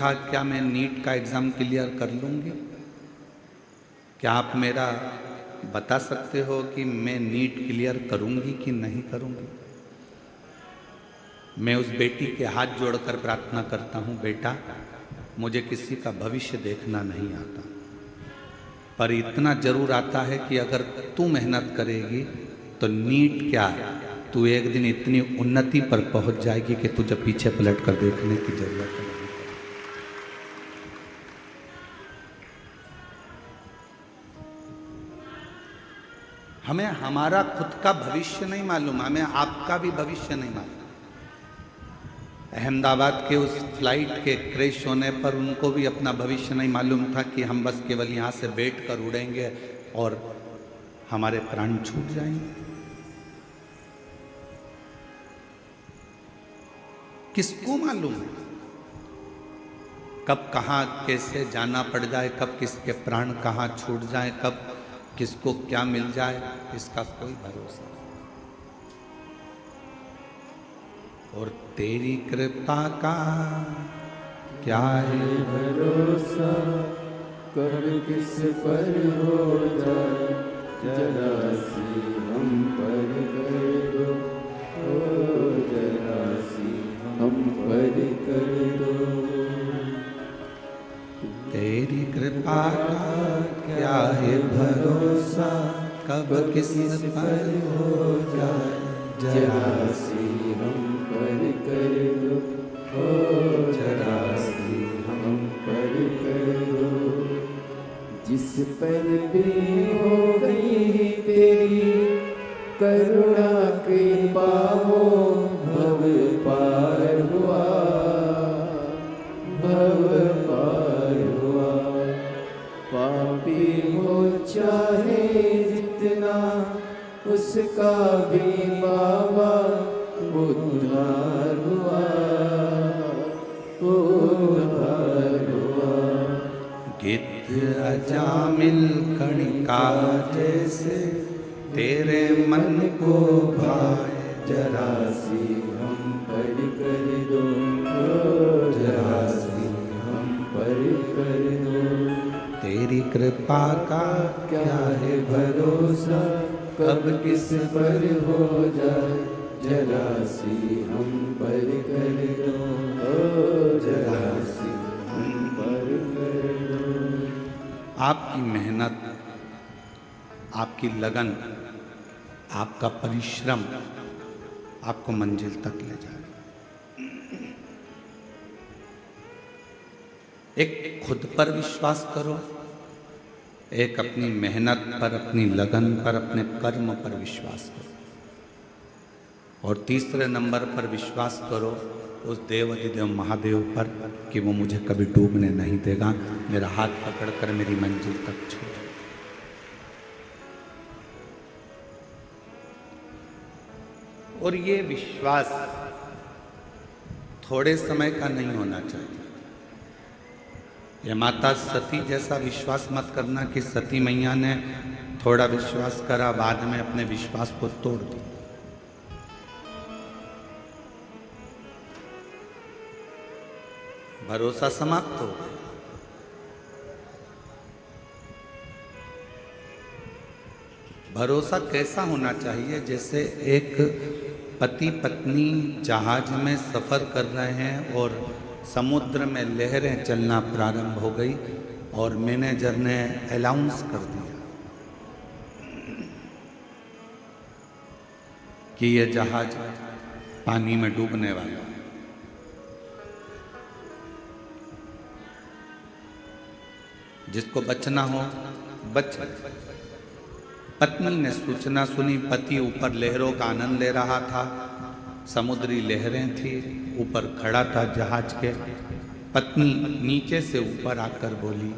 था क्या मैं नीट का एग्ज़ाम क्लियर कर लूँगी? क्या आप मेरा बता सकते हो कि मैं नीट क्लियर करूँगी कि नहीं करूँगी? मैं उस बेटी के हाथ जोड़कर प्रार्थना करता हूँ, बेटा मुझे किसी का भविष्य देखना नहीं आता, पर इतना जरूर आता है कि अगर तू मेहनत करेगी तो नीट क्या, तू एक दिन इतनी उन्नति पर पहुंच जाएगी कि तुझे पीछे पलट कर देखने की जरूरत नहीं। हमें हमारा खुद का भविष्य नहीं मालूम, हमें आपका भी भविष्य नहीं मालूम। अहमदाबाद के उस फ्लाइट के क्रैश होने पर उनको भी अपना भविष्य नहीं मालूम था कि हम बस केवल यहाँ से बैठकर उड़ेंगे और हमारे प्राण छूट जाएंगे। किसको मालूम है कब कहाँ कैसे जाना पड़ जाए, कब किसके प्राण कहाँ छूट जाए, कब किसको क्या मिल जाए, इसका कोई भरोसा नहीं। और तेरी कृपा का क्या है भरोसा, कब किस पर हो जाए, जरा सी हम पर कर दो, ओ जरा सी हम पर कर दो। तेरी कृपा का क्या है भरोसा, कब किस पर हो जाए, जरा सी हम पर कर दो, ओ जरा सी हम पर कर दो। जिस पर भी हो गई तेरी करुणा कृपा, हो भव पार हुआ, भव पार हुआ। पापी हो चाहे जितना, उसका भी बाबा उद्धार हुआ, उद्धार हुआ। गिद्ध अजामिल कणिका जैसे तेरे मन को भाए, जरा सी हम पर कर दो, ओ जरा सी हम पर कर दो। तेरी कृपा का क्या है भरोसा, कब किस पर हो जाए, जरा सी हम पर कर दो, ओ जरा सी हम पर कर दो। आपकी मेहनत, आपकी लगन, आपका परिश्रम आपको मंजिल तक ले जाए। एक खुद पर विश्वास करो, एक अपनी मेहनत पर, अपनी लगन पर, अपने कर्म पर विश्वास करो, और तीसरे नंबर पर विश्वास करो उस देवाधिदेव महादेव पर कि वो मुझे कभी डूबने नहीं देगा, मेरा हाथ पकड़कर मेरी मंजिल तक छोड़े। और ये विश्वास थोड़े समय का नहीं होना चाहिए। ये माता सती जैसा विश्वास मत करना कि सती मैया ने थोड़ा विश्वास करा, बाद में अपने विश्वास को तोड़ दिया। भरोसा समाप्त हो गया। भरोसा कैसा होना चाहिए? जैसे एक पति पत्नी जहाज में सफर कर रहे हैं और समुद्र में लहरें चलना प्रारंभ हो गई और मैनेजर ने अनाउंस कर दिया कि ये जहाज पानी में डूबने वाला है। जिसको बचना हो बच। पत्नी ने सूचना सुनी, पति ऊपर लहरों का आनंद ले रहा था, समुद्री लहरें थी, ऊपर खड़ा था जहाज के। पत्नी नीचे से ऊपर आकर बोली,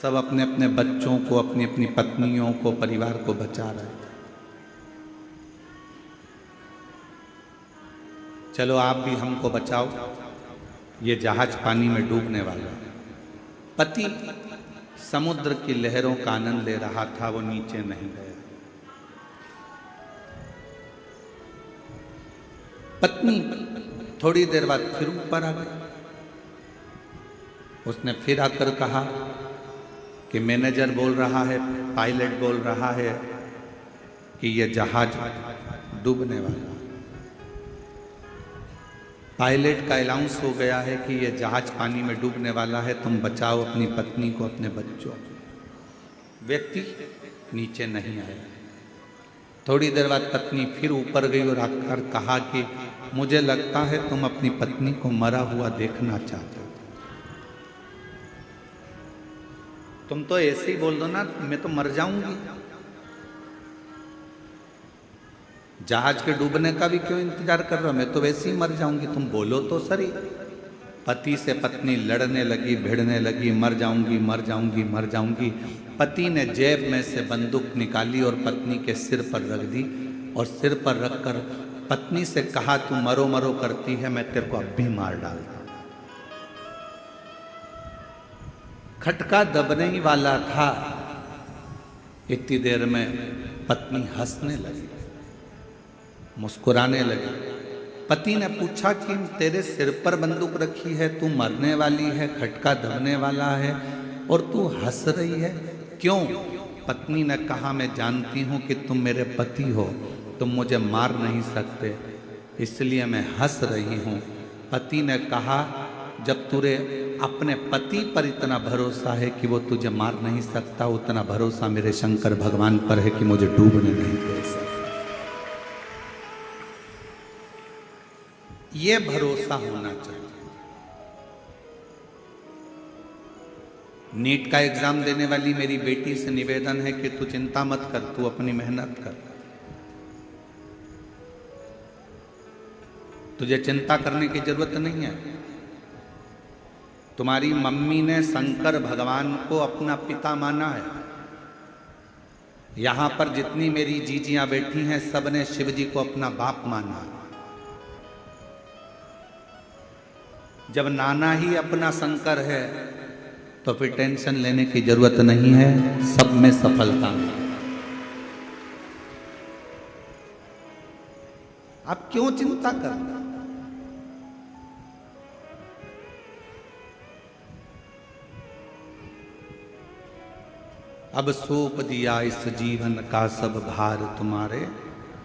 सब अपने अपने बच्चों को, अपनी अपनी पत्नियों को, परिवार को बचा रहे, चलो आप भी हमको बचाओ, ये जहाज पानी में डूबने वाला है। पति समुद्र की लहरों का आनंद ले रहा था, वो नीचे नहीं गया। पत्नी थोड़ी देर बाद फिर ऊपर आ गई। उसने फिर आकर कहा कि मैनेजर बोल रहा है, पायलट बोल रहा है कि यह जहाज डूबने वाला है। पायलट का अनाउंस हो गया है कि यह जहाज पानी में डूबने वाला है, तुम बचाओ अपनी पत्नी को, अपने बच्चों। व्यक्ति नीचे नहीं आया। थोड़ी देर बाद पत्नी फिर ऊपर गई और आकर कहा कि मुझे लगता है तुम अपनी पत्नी को मरा हुआ देखना चाहते हो। तुम तो ऐसे ही बोल दो ना, मैं तो मर जाऊंगी। जहाज के डूबने का भी क्यों इंतजार कर रहे हो, मैं तो वैसे ही मर जाऊंगी, तुम बोलो तो सही। पति से पत्नी लड़ने लगी, भिड़ने लगी, मर जाऊंगी मर जाऊंगी मर जाऊंगी। पति ने जेब में से बंदूक निकाली और पत्नी के सिर पर रख दी और सिर पर रखकर पत्नी से कहा, तू मरो मरो करती है, मैं तेरे को अब भी मार डालता। खटका दबने ही वाला था, इतनी देर में पत्नी हंसने लगी, मुस्कुराने लगी। पति ने पूछा कि तेरे सिर पर बंदूक रखी है, तू मरने वाली है, खटका दबने वाला है और तू हंस रही है, क्यों? पत्नी ने कहा, मैं जानती हूं कि तुम मेरे पति हो, तुम मुझे मार नहीं सकते, इसलिए मैं हंस रही हूं। पति ने कहा, जब तुझे अपने पति पर इतना भरोसा है कि वो तुझे मार नहीं सकता, उतना भरोसा मेरे शंकर भगवान पर है कि मुझे डूबने नहीं दे सकता। ये भरोसा होना चाहिए। नीट का एग्जाम देने वाली मेरी बेटी से निवेदन है कि तू चिंता मत कर, तू अपनी मेहनत कर। तुझे चिंता करने की जरूरत नहीं है। तुम्हारी मम्मी ने शंकर भगवान को अपना पिता माना है। यहां पर जितनी मेरी जीजियां बैठी हैं, सबने शिव जी को अपना बाप माना है। जब नाना ही अपना शंकर है तो फिर टेंशन लेने की जरूरत नहीं है, सब में सफलता मिलेगी। आप क्यों चिंता करना? अब सौंप दिया इस जीवन का सब भार तुम्हारे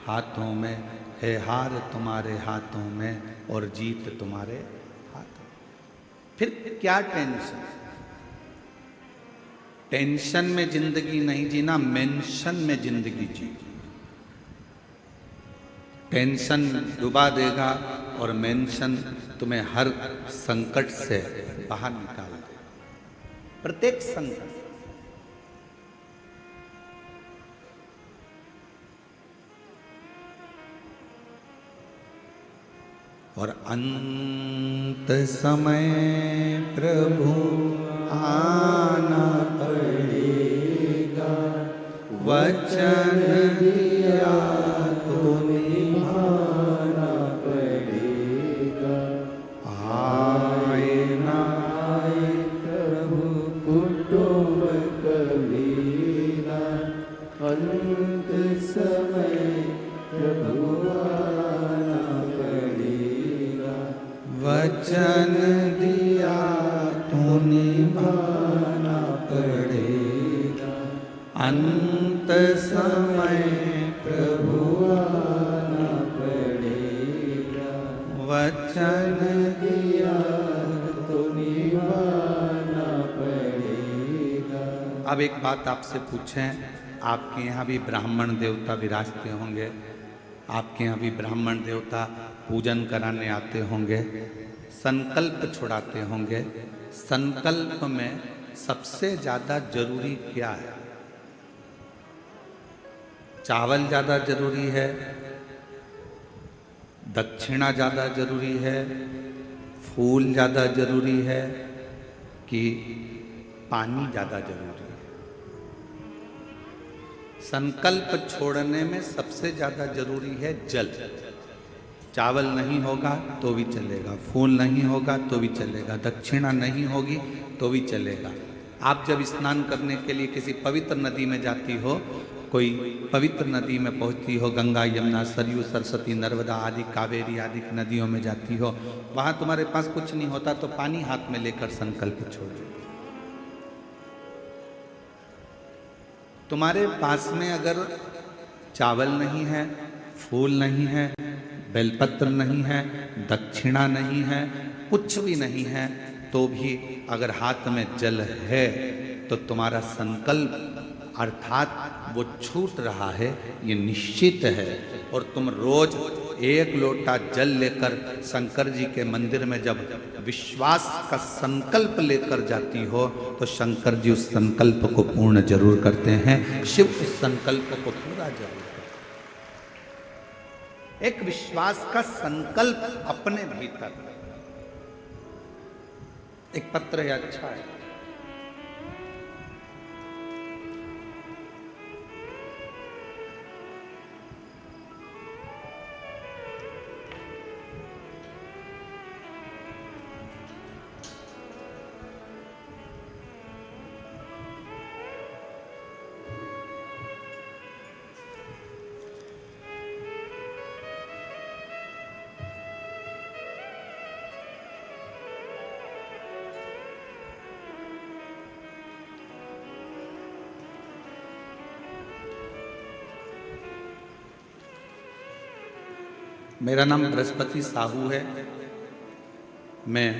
हाथों में है, हार तुम्हारे हाथों में और जीत तुम्हारे हाथों में। फिर क्या टेंशन? टेंशन में जिंदगी नहीं जीना, मेंशन में जिंदगी जी। टेंशन डुबा देगा और मेंशन तुम्हें हर संकट से बाहर निकाल देगा। प्रत्येक संकट। और अंत समय प्रभु आना पड़ेगा, वचन दिया तो निभाना पड़ेगा। आए ना आए प्रभु कुटुंब कबीरा, अंत समय प्रभु आना पड़ेगा। वचन दिया तो निभाना पड़ेगा, अंत समय प्रभु आना पड़ेगा। वचन दिया तो निभाना पड़ेगा। अब एक बात आपसे पूछें, आपके यहाँ भी ब्राह्मण देवता विराजते होंगे, आपके यहाँ भी ब्राह्मण देवता पूजन कराने आते होंगे, संकल्प छुड़ाते होंगे। संकल्प में सबसे ज्यादा जरूरी क्या है? चावल ज्यादा जरूरी है, दक्षिणा ज्यादा जरूरी है, फूल ज्यादा जरूरी है कि पानी ज्यादा जरूरी है? संकल्प छोड़ने में सबसे ज्यादा जरूरी है जल। चावल नहीं होगा तो भी चलेगा, फूल नहीं होगा तो भी चलेगा, दक्षिणा नहीं होगी तो भी चलेगा। आप जब स्नान करने के लिए किसी पवित्र नदी में जाती हो कोई पवित्र नदी में पहुंचती हो, गंगा, यमुना, सरयू, सरस्वती, नर्मदा आदि, कावेरी आदि नदियों में जाती हो, वहां तुम्हारे पास कुछ नहीं होता तो पानी हाथ में लेकर संकल्प छोड़ दो। तुम्हारे पास में अगर चावल नहीं है, फूल नहीं है, बेलपत्र नहीं है, दक्षिणा नहीं है, कुछ भी नहीं है, तो भी अगर हाथ में जल है तो तुम्हारा संकल्प अर्थात वो छूट रहा है, ये निश्चित है। और तुम रोज 1 लोटा जल लेकर शंकर जी के मंदिर में जब विश्वास का संकल्प लेकर जाती हो तो शंकर जी उस संकल्प को पूर्ण जरूर करते हैं, शिव उस संकल्प को पूरा जरूर करते हैं। एक विश्वास का संकल्प अपने भीतर। एक पत्र है, अच्छा है, मेरा नाम बृहस्पति साहू है। मैं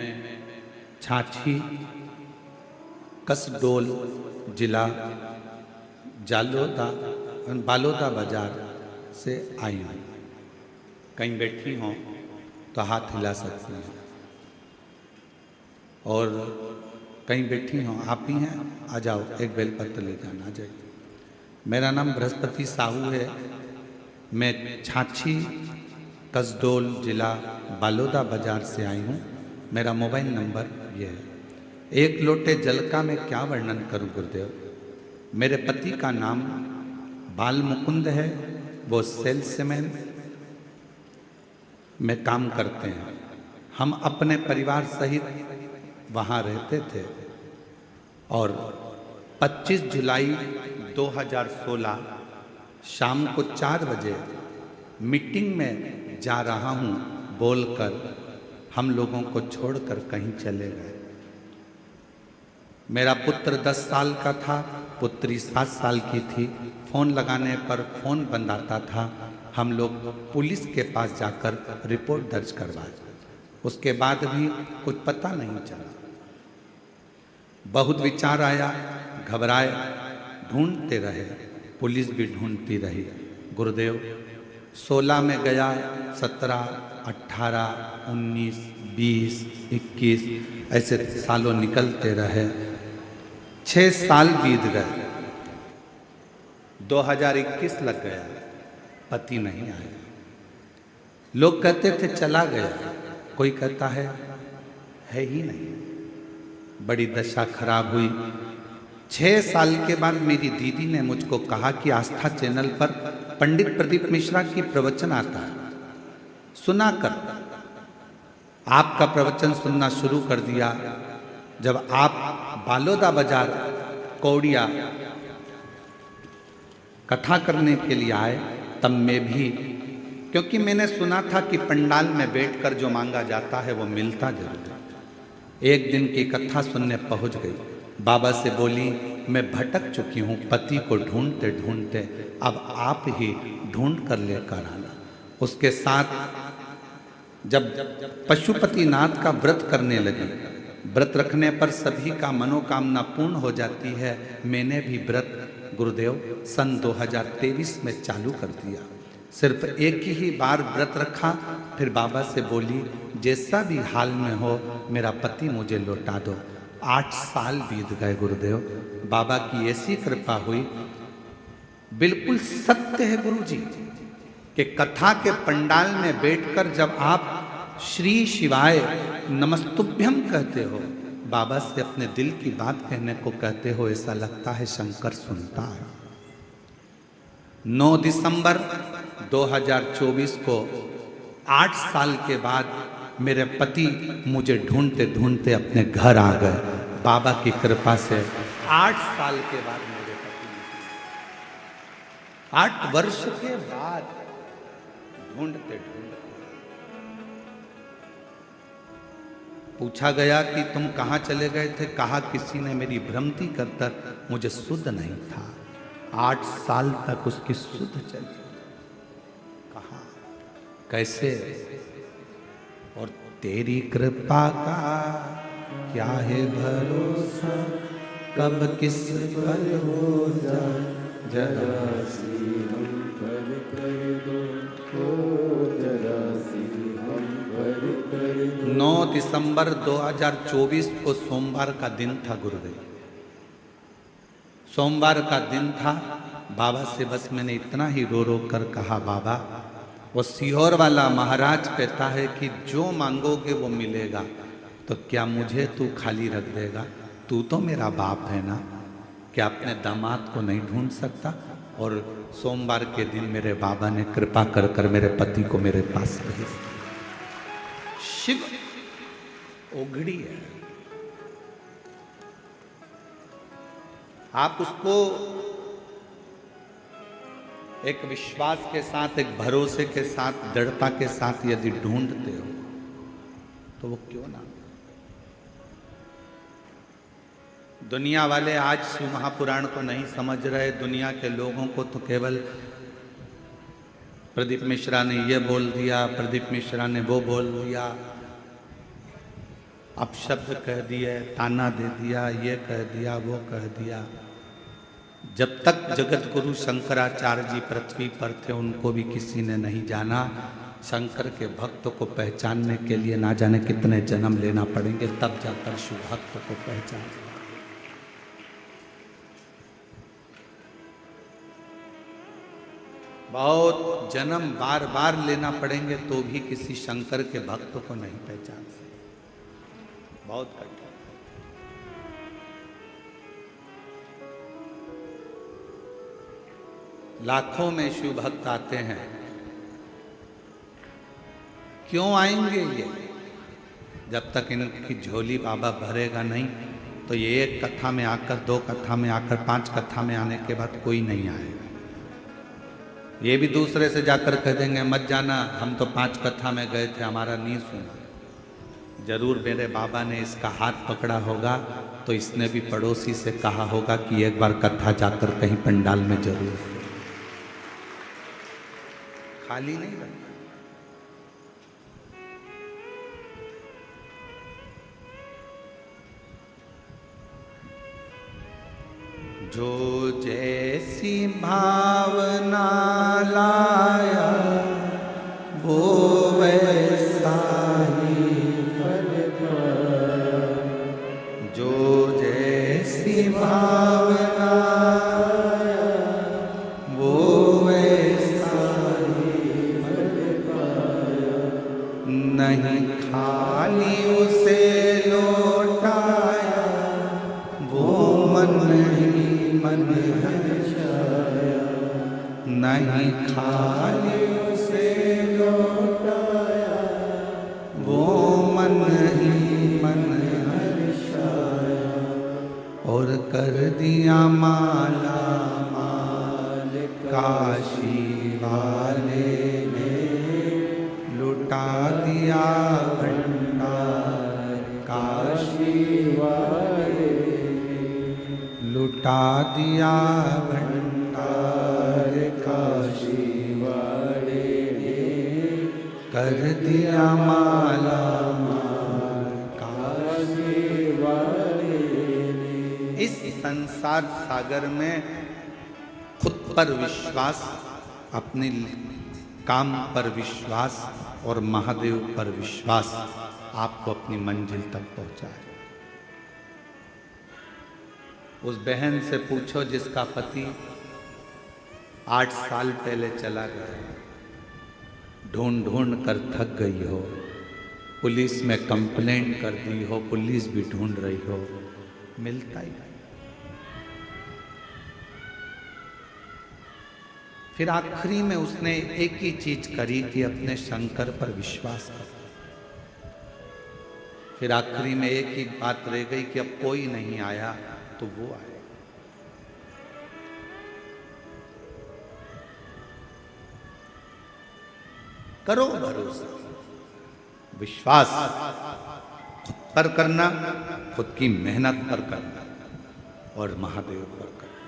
छाछी कसडोल जिला बालोदा बाजार से आई हूँ। कहीं बैठी हों तो हाथ हिला सकती हैं, और कहीं बैठी हों, आप ही हैं, आ जाओ, एक बेलपत्र ले जाना, आ जाइए। मेरा नाम बृहस्पति साहू है। मैं छाछी कसडोल जिला बालोदा बाजार से आई हूँ। मेरा मोबाइल नंबर ये है। 1 लोटे जल का मैं क्या वर्णन करूँ गुरुदेव। मेरे पति का नाम बाल मुकुंद है, वो सेल्समैन में काम करते हैं। हम अपने परिवार सहित वहाँ रहते थे, और 25 जुलाई 2016 शाम को 4 बजे मीटिंग में जा रहा हूँ बोलकर हम लोगों को छोड़कर कहीं चले गए। मेरा पुत्र 10 साल का था, पुत्री 7 साल की थी। फोन लगाने पर फोन बंद आता था। हम लोग पुलिस के पास जाकर रिपोर्ट दर्ज करवाए, उसके बाद भी कुछ पता नहीं चला। बहुत विचार आया, घबराए, ढूंढते रहे, पुलिस भी ढूंढती रही। गुरुदेव 16 में गया, 17, 18, 19, 20, 21 ऐसे सालों निकलते रहे। 6 साल बीत गए, 2021 लग गया, पति नहीं आया। लोग कहते थे चला गया, कोई कहता है ही नहीं। बड़ी दशा खराब हुई। 6 साल के बाद मेरी दीदी ने मुझको कहा कि आस्था चैनल पर पंडित प्रदीप मिश्रा की प्रवचन आता है, सुना कर। आपका प्रवचन सुनना शुरू कर दिया। जब आप बालोदा बाजार कौड़िया कथा करने के लिए आए, तब मैं भी, क्योंकि मैंने सुना था कि पंडाल में बैठकर जो मांगा जाता है वो मिलता जरूर है। एक दिन की कथा सुनने पहुंच गई। बाबा से बोली, मैं भटक चुकी हूँ, पति को ढूंढते ढूंढते, अब आप ही ढूंढ कर लेकर आना। उसके साथ जब पशुपतिनाथ का व्रत करने लगी, व्रत रखने पर सभी का मनोकामना पूर्ण हो जाती है। मैंने भी व्रत गुरुदेव सन 2023 में चालू कर दिया। सिर्फ एक ही बार व्रत रखा, फिर बाबा से बोली, जैसा भी हाल में हो मेरा पति मुझे लौटा दो। 8 साल बीत गए गुरुदेव। बाबा की ऐसी कृपा हुई। बिल्कुल सत्य है गुरुजी कि कथा के पंडाल में बैठकर जब आप श्री शिवाय नमस्तुभ्यम कहते हो, बाबा से अपने दिल की बात कहने को कहते हो, ऐसा लगता है शंकर सुनता है। 9 दिसंबर 2024 को 8 साल के बाद मेरे पति मुझे ढूंढते ढूंढते अपने घर आ गए। बाबा की कृपा से 8 साल के बाद मेरे पति। 8 वर्ष के बाद ढूंढते ढूंढते पूछा गया कि तुम कहाँ चले गए थे? कहा किसी ने मेरी भ्रमति कर मुझे सुध नहीं था। 8 साल तक उसकी सुध चली। कहा कैसे? और तेरी कृपा का क्या है भरोसा, कब किस पर हो जाए जरा सी हम पर कर दो, जरा सी हम पर कर दो। 9 दिसंबर 2024 को सोमवार का दिन था गुरुदेव। सोमवार का दिन था। बाबा से बस मैंने इतना ही रो रो कर कहा, बाबा वो सीहोर वाला महाराज कहता है कि जो मांगोगे वो मिलेगा, तो क्या मुझे तू खाली रख देगा? तू तो मेरा बाप है ना, क्या अपने दामाद को नहीं ढूंढ सकता? और सोमवार के दिन मेरे बाबा ने कृपा कर कर मेरे पति को मेरे पास भेज। शिव ओघड़ी है। आप उसको एक विश्वास के साथ, एक भरोसे के साथ, दृढ़ता के साथ यदि ढूंढते हो तो वो क्यों ना। दुनिया वाले आज शिव महापुराण को नहीं समझ रहे। दुनिया के लोगों को तो केवल प्रदीप मिश्रा ने ये बोल दिया, प्रदीप मिश्रा ने वो बोल दिया, अपशब्द कह दिए, ताना दे दिया, ये कह दिया, वो कह दिया। जब तक जगत गुरु शंकराचार्य जी पृथ्वी पर थे उनको भी किसी ने नहीं जाना। शंकर के भक्त को पहचानने के लिए ना जाने कितने जन्म लेना पड़ेंगे, तब जाकर शिव भक्त को पहचान। बहुत जन्म बार बार लेना पड़ेंगे तो भी किसी शंकर के भक्त को नहीं पहचान सकते। बहुत कठिन। लाखों में शिव भक्त आते हैं। क्यों आएंगे ये? जब तक इनकी झोली बाबा भरेगा नहीं, तो ये एक कथा में आकर, 2 कथा में आकर, 5 कथा में आने के बाद कोई नहीं आएगा। ये भी दूसरे से जाकर कह देंगे मत जाना, हम तो 5 कथा में गए थे, हमारा नहीं सुना। जरूर मेरे बाबा ने इसका हाथ पकड़ा होगा तो इसने भी पड़ोसी से कहा होगा कि एक बार कथा जाकर कहीं पंडाल में जरूर। खाली नहीं रहना। जो जैसी भावना लाया वो वैसा ही फल पाया। जो जैसी भावना लाया वो वैसा ही फल पाया। नहीं खाली उसे लौटाया वो मन मन हर्षाया। नहीं खाली उसे लौटाया वो मन ही मन हर्षाया। और कर दिया माला माल काशी वाले ने, लुटा दिया भंडार काशी वाले, लुटा दिया भंडार काशी वाले ने, कर दिया माला माल काशी वाले ने। इस संसार सागर में खुद पर विश्वास, अपने काम पर विश्वास और महादेव पर विश्वास आपको अपनी मंजिल तक पहुंचाए। उस बहन से पूछो जिसका पति 8 साल पहले चला गया, ढूंढ ढूंढ कर थक गई हो, पुलिस में कंप्लेंट कर दी हो, पुलिस भी ढूंढ रही हो, मिलता ही नहीं। फिर आखिरी में उसने एक ही चीज करी कि अपने शंकर पर विश्वास कर। फिर आखिरी में एक ही बात रह गई कि अब कोई नहीं आया तो वो आए। करो भरोसा। विश्वास खुद पर करना, खुद की मेहनत पर करना और महादेव पर करना।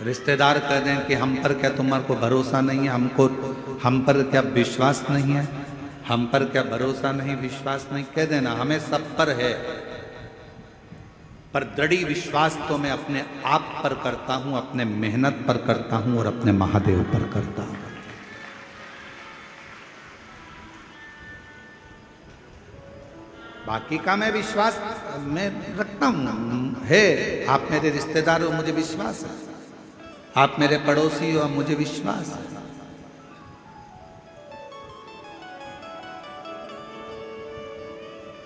रिश्तेदार कह दें कि हम पर क्या तुम्हारे को भरोसा नहीं है, हम पर क्या विश्वास नहीं है, हम पर क्या भरोसा नहीं, विश्वास नहीं, कह देना, हमें सब पर है, पर दृढ़ विश्वास तो मैं अपने आप पर करता हूं, अपने मेहनत पर करता हूं और अपने महादेव पर करता हूं। बाकी का मैं विश्वास मैं रखता हूं, है, आप मेरे रिश्तेदार हो, मुझे विश्वास है, आप मेरे पड़ोसी हो, मुझे विश्वास है।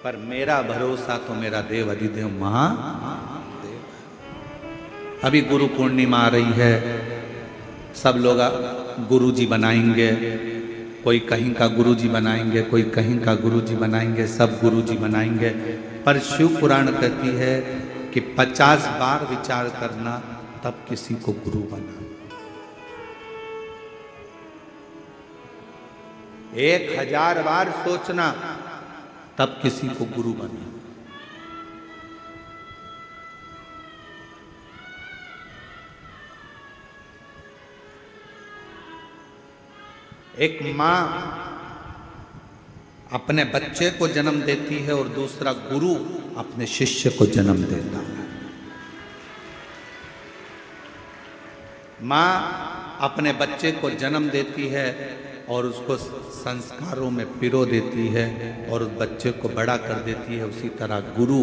पर मेरा भरोसा तो मेरा देव अधिदेव महादेव। अभी गुरु पूर्णिमा आ रही है, सब लोग गुरु जी बनाएंगे, कोई कहीं का गुरु जी बनाएंगे, कोई कहीं का गुरु जी बनाएंगे, सब गुरु जी बनाएंगे। पर शिव पुराण कहती है कि 50 बार विचार करना तब किसी को गुरु बनाना। 1000 बार सोचना तब किसी को गुरु बनाना। एक मां अपने बच्चे को जन्म देती है और दूसरा गुरु अपने शिष्य को जन्म देता है। मां अपने बच्चे को जन्म देती है और उसको संस्कारों में पिरो देती है और उस बच्चे को बड़ा कर देती है। उसी तरह गुरु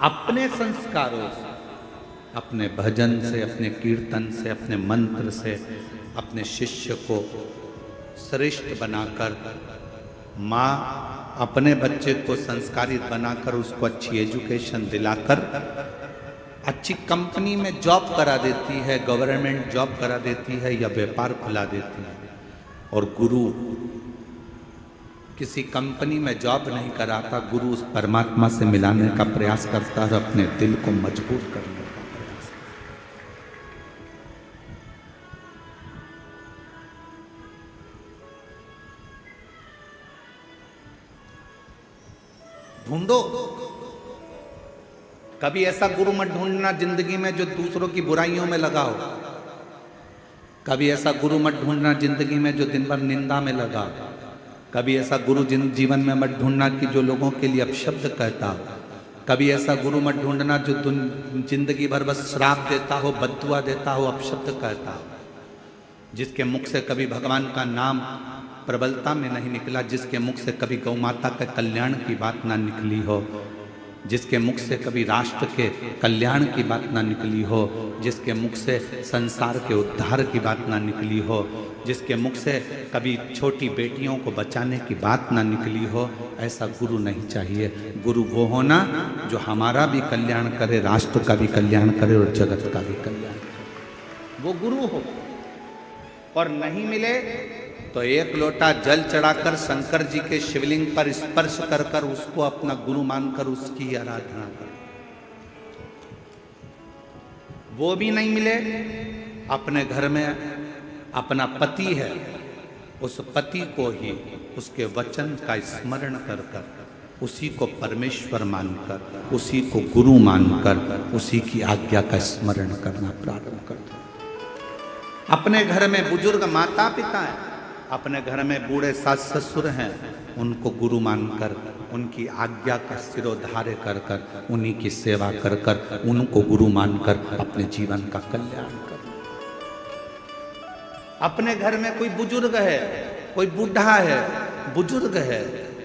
अपने संस्कारों से, अपने भजन से, अपने कीर्तन से, अपने मंत्र से अपने शिष्य को श्रेष्ठ बनाकर, माँ अपने बच्चे को संस्कारित बनाकर उसको अच्छी एजुकेशन दिलाकर अच्छी कंपनी में जॉब करा देती है, गवर्नमेंट जॉब करा देती है या व्यापार खुला देती है। और गुरु किसी कंपनी में जॉब नहीं कराता, गुरु उस परमात्मा से मिलाने का प्रयास करता है, अपने दिल को मजबूत करने का प्रयास करता है। ढूंढो, कभी ऐसा गुरु मत ढूंढना जिंदगी में जो दूसरों की बुराइयों में लगा हो। कभी ऐसा गुरु मत ढूंढना जिंदगी में जो दिन भर निंदा में लगा। कभी ऐसा गुरु जीवन में मत ढूंढना कि जो लोगों के लिए अपशब्द कहता हो। कभी ऐसा गुरु मत ढूंढना जो जिंदगी भर बस श्राप देता हो, बद्दुआ देता हो, अपशब्द कहता हो। जिसके मुख से कभी भगवान का नाम प्रबलता में नहीं निकला, जिसके मुख से कभी गौ माता के कल्याण की बात ना निकली हो, जिसके मुख से कभी राष्ट्र के कल्याण की बात ना निकली हो, जिसके मुख से संसार के उद्धार की बात ना निकली हो, जिसके मुख से कभी छोटी बेटियों को बचाने की बात ना निकली हो, ऐसा गुरु नहीं चाहिए। गुरु वो होना जो हमारा भी कल्याण करे, राष्ट्र का भी कल्याण करे और जगत का भी कल्याण करे, वो गुरु हो। और नहीं मिले तो 1 लोटा जल चढ़ाकर शंकर जी के शिवलिंग पर स्पर्श कर कर उसको अपना गुरु मानकर उसकी आराधना कर। वो भी नहीं मिले, अपने घर में अपना पति है, उस पति को ही उसके वचन का स्मरण कर कर, उसी को परमेश्वर मानकर, उसी को गुरु मानकर, उसी की आज्ञा का स्मरण करना प्रारंभ कर दो। अपने घर में बुजुर्ग माता पिता हैं, अपने घर में बूढ़े सास ससुर हैं, उनको गुरु मानकर, उनकी आज्ञा का सिरोधार्य कर कर, उन्हीं की सेवा कर कर, उनको गुरु मानकर अपने जीवन का कल्याण कर। अपने घर में कोई बुजुर्ग है, कोई बूढ़ा है, बुजुर्ग है,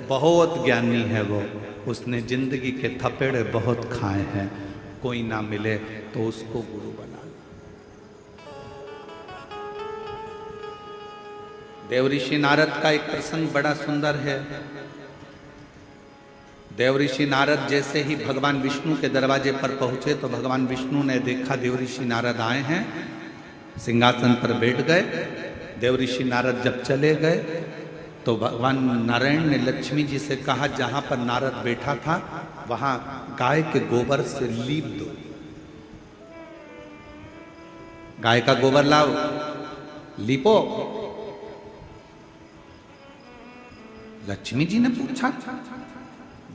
बहुत ज्ञानी है वो, उसने जिंदगी के थपेड़े बहुत खाए हैं, कोई ना मिले तो उसको गुरु बना। देवऋषि नारद का एक प्रसंग बड़ा सुंदर है। देवऋषि नारद जैसे ही भगवान विष्णु के दरवाजे पर पहुंचे तो भगवान विष्णु ने देखा देवऋषि नारद आए हैं, सिंहासन पर बैठ गए। देवऋषि नारद जब चले गए तो भगवान नारायण ने लक्ष्मी जी से कहा, जहाँ पर नारद बैठा था वहाँ गाय के गोबर से लीप दो। गाय का गोबर लाओ, लीपो। लक्ष्मी जी ने पूछा,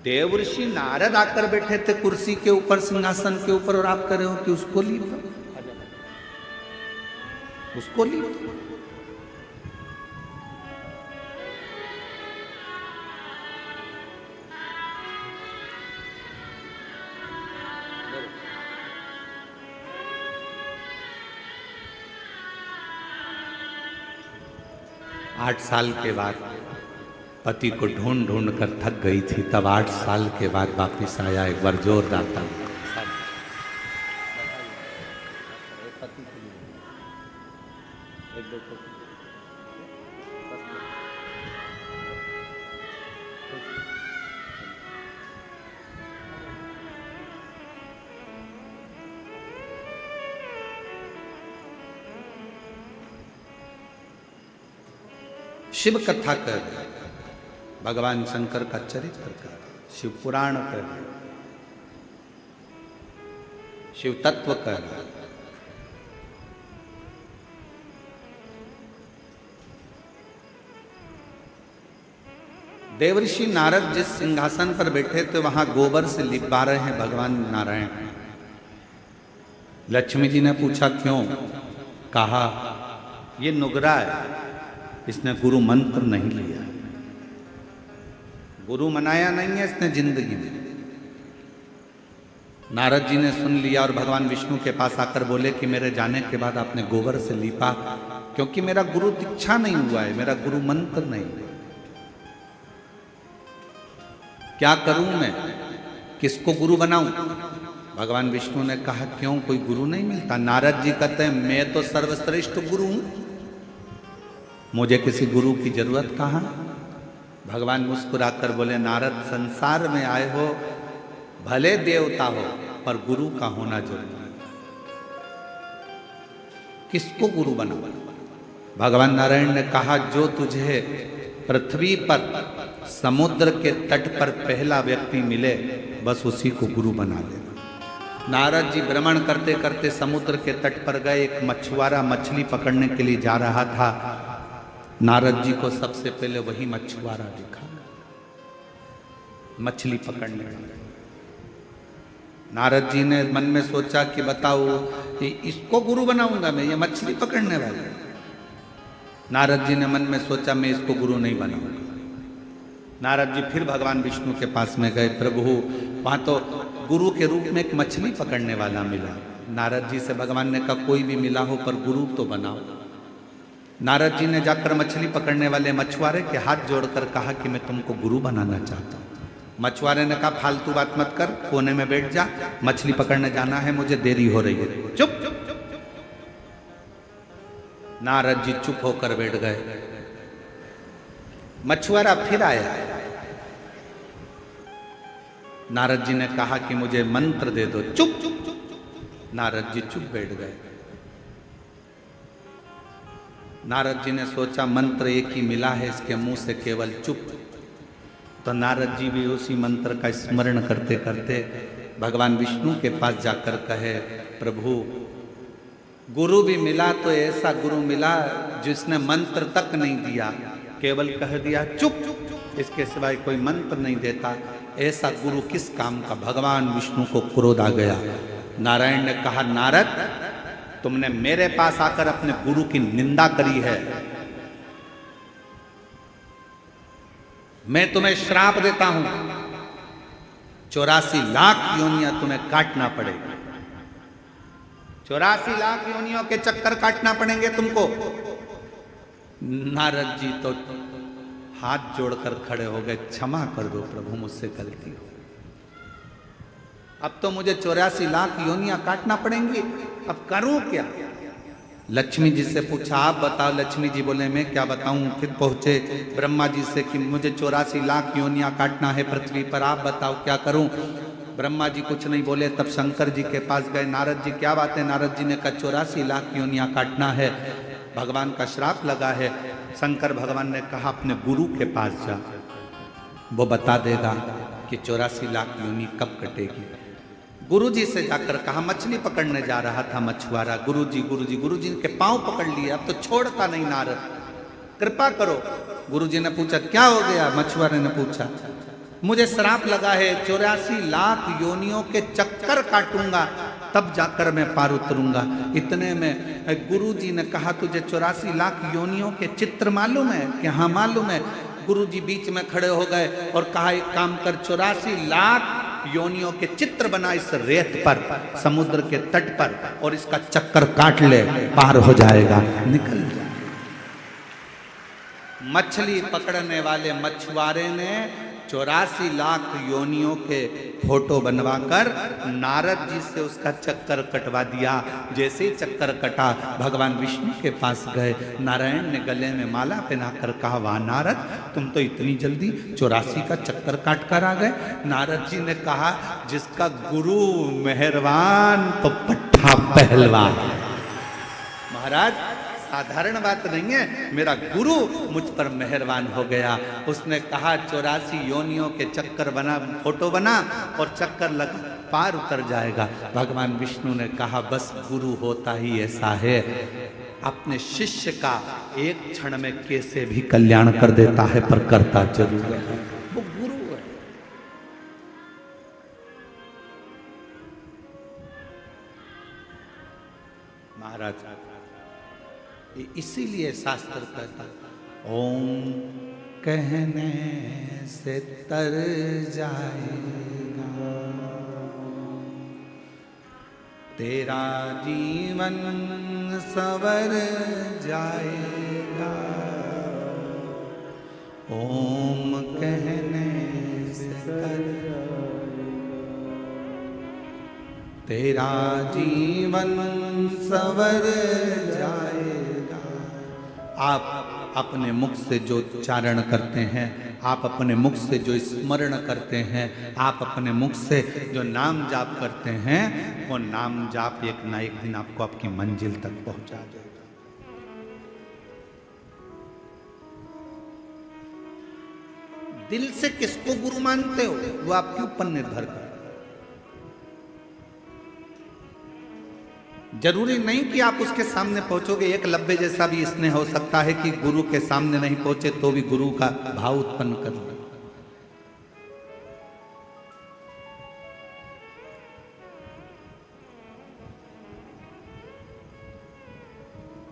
देवर्षि नारद आकर बैठे थे कुर्सी के ऊपर, सिंहासन के ऊपर, और आप कह रहे हो कि उसको लीप दो, उसको लीप दो। 8 साल के बाद पति को ढूंढ ढूंढ कर थक गई थी, तब 8 साल के बाद वापिस आया एक बार जोरदार था। शिव कथा कर, भगवान शंकर का चरित्र कर, शिव पुराण कर, शिव तत्व कर। देवर्षि नारद जिस सिंहासन पर बैठे थे वहां गोबर से लिपा रहे हैं भगवान नारायण। लक्ष्मी जी ने पूछा क्यों? कहा ये नुगरा है, इसने गुरु मंत्र नहीं लिया, गुरु मनाया नहीं है इसने जिंदगी में। नारद जी ने सुन लिया और भगवान विष्णु के पास आकर बोले कि मेरे जाने के बाद आपने गोबर से लीपा, क्योंकि मेरा गुरु दीक्षा नहीं हुआ है, मेरा गुरु मंत्र नहीं है। क्या करूं मैं, किसको गुरु बनाऊं? भगवान विष्णु ने कहा क्यों, कोई गुरु नहीं मिलता? नारद जी कहते हैं मैं तो सर्वश्रेष्ठ गुरु हूं, मुझे किसी गुरु की जरूरत कहां। भगवान मुस्कुराकर बोले नारद, संसार में आए हो, भले देवता हो, पर गुरु का होना जरूरी है। किसको गुरु बनाओ? भगवान नारायण ने कहा जो तुझे पृथ्वी पर समुद्र के तट पर पहला व्यक्ति मिले, बस उसी को गुरु बना ले। नारद जी भ्रमण करते करते समुद्र के तट पर गए। एक मछुआरा मछली पकड़ने के लिए जा रहा था। नारद जी को सबसे पहले वही मछुआरा दिखा, मछली पकड़ने वाला। नारद जी ने मन में सोचा कि बताओ कि इसको गुरु बनाऊंगा मैं, ये मछली पकड़ने वाला। नारद जी ने मन में सोचा मैं इसको गुरु नहीं बनाऊंगा। नारद जी फिर भगवान विष्णु के पास में गए। प्रभु, वहां तो गुरु के रूप में एक मछली पकड़ने वाला मिला। नारद जी से भगवान ने कहा कोई भी मिला हो पर गुरु तो बनाओ। नारद जी ने जाकर मछली पकड़ने वाले मछुआरे के हाथ जोड़कर कहा कि मैं तुमको गुरु बनाना चाहता हूं। मछुआरे ने कहा फालतू बात मत कर, कोने में बैठ जा, मछली पकड़ने जाना है, मुझे देरी हो रही है। चुप। नारद जी चुप होकर बैठ गए। मछुआरा फिर आया। नारद जी ने कहा कि मुझे मंत्र दे दो। चुप। नारद जी चुप बैठ गए। नारद जी ने सोचा मंत्र एक ही मिला है, इसके मुंह से केवल चुप। तो नारद जी भी उसी मंत्र का स्मरण करते करते भगवान विष्णु के पास जाकर कहे प्रभु, गुरु भी मिला तो ऐसा गुरु मिला जिसने मंत्र तक नहीं दिया, केवल कह दिया चुप, इसके सिवाय कोई मंत्र नहीं देता। ऐसा गुरु किस काम का? भगवान विष्णु को क्रोध आ गया। नारायण ने कहा नारद, तुमने मेरे पास आकर अपने गुरु की निंदा करी है, मैं तुम्हें श्राप देता हूं, 84 लाख योनियां तुम्हें काटना पड़ेगी। 84 लाख योनियों के चक्कर काटना पड़ेंगे तुमको। नारद जी तो हाथ जोड़कर खड़े हो गए, क्षमा कर दो प्रभु, मुझसे गलती हो, अब तो मुझे 84 लाख योनियां काटना पड़ेंगी, अब करूं क्या? लक्ष्मी जी से पूछा आप बताओ। लक्ष्मी जी बोले मैं क्या बताऊं। फिर पहुंचे ब्रह्मा जी से कि मुझे 84 लाख योनियां काटना है पृथ्वी पर, आप बताओ क्या करूं। ब्रह्मा जी कुछ नहीं बोले। तब शंकर जी के पास गए। नारद जी क्या बात है? नारद जी ने कहा 84 लाख योनियां काटना है, भगवान का श्राप लगा है। शंकर भगवान ने कहा अपने गुरु के पास जा, वो बता देगा कि 84 लाख योनि कब कटेगी। गुरुजी से जाकर कहा, मछली पकड़ने जा रहा था मछुआरा, गुरुजी के पांव पकड़ लिए, अब तो छोड़ता नहीं नारद, कृपा करो। गुरुजी ने पूछा क्या हो गया? मछुआरे ने पूछा, मुझे श्राप लगा है, 84 लाख योनियों के चक्कर काटूंगा तब जाकर मैं पार उतरूंगा। इतने में गुरुजी ने कहा, तुझे 84 लाख योनियों के चित्र मालूम है? कि हाँ मालूम है। गुरुजी बीच में खड़े हो गए और कहा, एक काम कर, 84 लाख योनियों के चित्र बना इस रेत पर, समुद्र के तट पर, और इसका चक्कर काट ले, पार हो जाएगा, निकल जाए। मछली पकड़ने वाले मछुआरे ने 84 लाख योनियों के फोटो बनवाकर नारद जी से उसका चक्कर कटवा दिया। जैसे ही चक्कर कटा, भगवान विष्णु के पास गए, नारायण ने गले में माला पहनाकर कहा, वाह नारद, तुम तो इतनी जल्दी 84 का चक्कर काट कर आ गए। नारद जी ने कहा, जिसका गुरु मेहरबान तो पट्ठा पहलवान। महाराज साधारण बात नहीं है, मेरा गुरु मुझ पर मेहरबान हो गया। उसने कहा 84 योनियों के चक्कर बना, फोटो बना और चक्कर लगा, पार उतर जाएगा। भगवान विष्णु ने कहा, बस गुरु होता ही ऐसा है, अपने शिष्य का एक क्षण में कैसे भी कल्याण कर देता है, पर करता जरूर है, वो गुरु है। महाराज इसीलिए शास्त्र कहता, ओम कहने से तर जाएगा तेरा जीवन सवर जाएगा। ओम कहने से तर तेरा जीवन सवर जाएगा। आप अपने मुख से जो उच्चारण करते हैं, आप अपने मुख से जो स्मरण करते हैं, आप अपने मुख से जो नाम जाप करते हैं, वो नाम जाप एक ना एक दिन आपको आपकी मंजिल तक पहुंचा देगा। दिल से किसको गुरु मानते हो वो आपके ऊपर निर्भर करता है। जरूरी नहीं कि आप उसके सामने पहुंचोगे। एक लब्बे जैसा भी इसने हो सकता है कि गुरु के सामने नहीं पहुंचे तो भी गुरु का भाव उत्पन्न कर ले।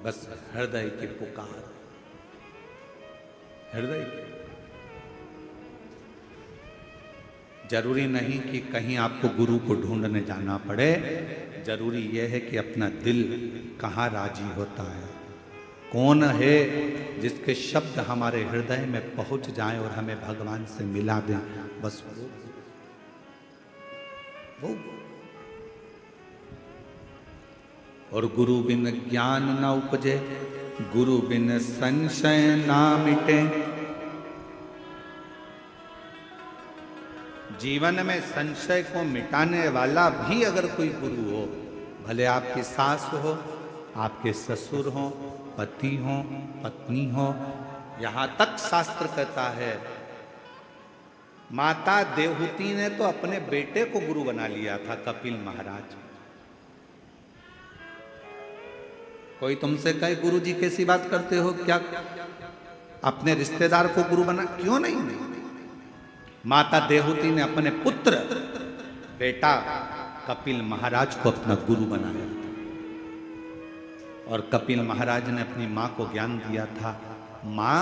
बस हृदय की पुकार, हृदय की। जरूरी नहीं कि कहीं आपको गुरु को ढूंढने जाना पड़े। जरूरी यह है कि अपना दिल कहाँ राजी होता है, कौन है जिसके शब्द हमारे हृदय में पहुंच जाएं और हमें भगवान से मिला दें। बस वो। और गुरु बिन ज्ञान न उपजे, गुरु बिन संशय ना मिटे। जीवन में संशय को मिटाने वाला भी अगर कोई गुरु हो, भले आपकी सास हो, आपके ससुर हो, पति हो, पत्नी हो, यहां तक शास्त्र कहता है, माता देवहूति ने तो अपने बेटे को गुरु बना लिया था, कपिल महाराज। कोई तुमसे कहे गुरु जी कैसी बात करते हो, क्या अपने रिश्तेदार को गुरु बना? क्यों नहीं? माता देवहूति ने अपने पुत्र बेटा कपिल महाराज को अपना गुरु बनाया था। और कपिल महाराज ने अपनी मां को ज्ञान दिया था, मां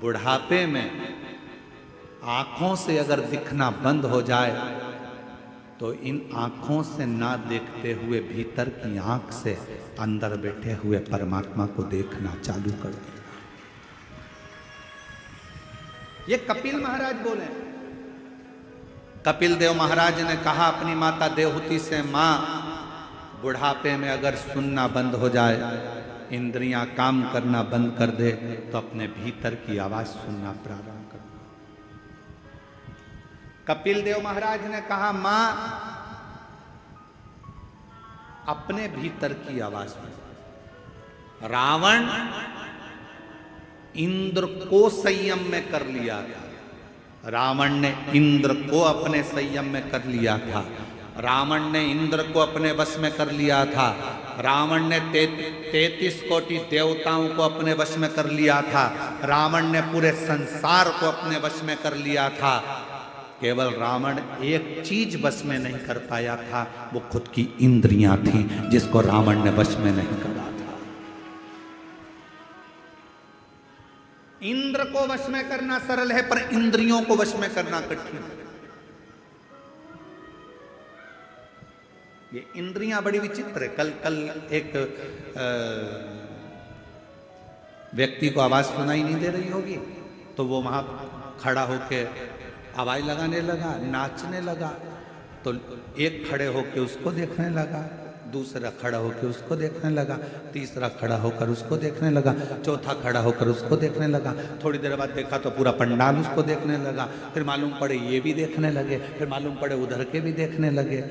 बुढ़ापे में आंखों से अगर दिखना बंद हो जाए तो इन आंखों से ना देखते हुए भीतर की आंख से अंदर बैठे हुए परमात्मा को देखना चालू कर दे। ये कपिल महाराज बोले। कपिल देव महाराज ने कहा अपनी माता देवहूति से, मां बुढ़ापे में अगर सुनना बंद हो जाए, इंद्रियां काम करना बंद कर दे, तो अपने भीतर की आवाज सुनना प्रारंभ कर दे। कपिल देव महाराज ने कहा, मां अपने भीतर की आवाज सुन। रावण इंद्र को संयम में कर लिया था। रावण ने इंद्र को अपने संयम में कर लिया था, रावण ने इंद्र को अपने वश में कर लिया था, रावण ने 33 कोटि देवताओं को अपने वश में कर लिया था, रावण ने पूरे संसार को अपने वश में कर लिया था। केवल रावण एक चीज वश में नहीं कर पाया था, वो खुद की इंद्रियां थी, जिसको रावण ने वश में नहीं करा था। इंद्र को वश में करना सरल है, पर इंद्रियों को वश में करना कठिन है। ये इंद्रियां बड़ी विचित्र है। कल एक व्यक्ति को आवाज सुनाई नहीं दे रही होगी, तो वो वहां खड़ा होके आवाज लगाने लगा, नाचने लगा। तो एक खड़े होके उसको देखने लगा, दूसरा खड़ा होकर उसको देखने लगा, तीसरा खड़ा होकर उसको देखने लगा, चौथा खड़ा होकर उसको देखने लगा। थोड़ी देर बाद देखा तो पूरा पंडाल उसको देखने लगा। फिर मालूम पड़े ये भी देखने लगे, फिर मालूम पड़े उधर के भी देखने लगे।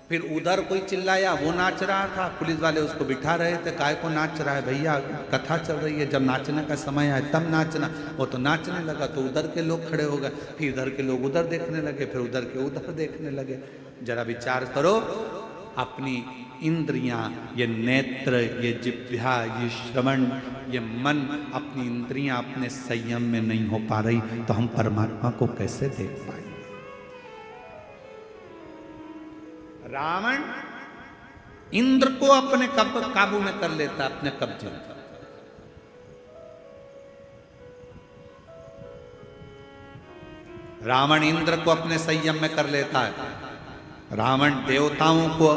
फिर उधर कोई चिल्लाया, वो नाच रहा था, पुलिस वाले उसको बिठा रहे थे, काय को नाच रहा है भैया, कथा चल रही है, जब नाचने का समय आए तब नाचना। वो तो नाचने लगा तो उधर के लोग खड़े हो गए, फिर इधर के लोग उधर देखने लगे, फिर उधर के उधर देखने लगे। जरा विचार करो, अपनी इंद्रियां, ये नेत्र, ये जिह्वा, ये श्रवण, ये मन, अपनी इंद्रियां अपने संयम में नहीं हो पा रही, तो हम परमात्मा को कैसे देख पाएंगे? रावण इंद्र को अपने काबू में कर लेता, अपने कब्जे में। रावण इंद्र को अपने संयम में कर लेता है, रावण देवताओं को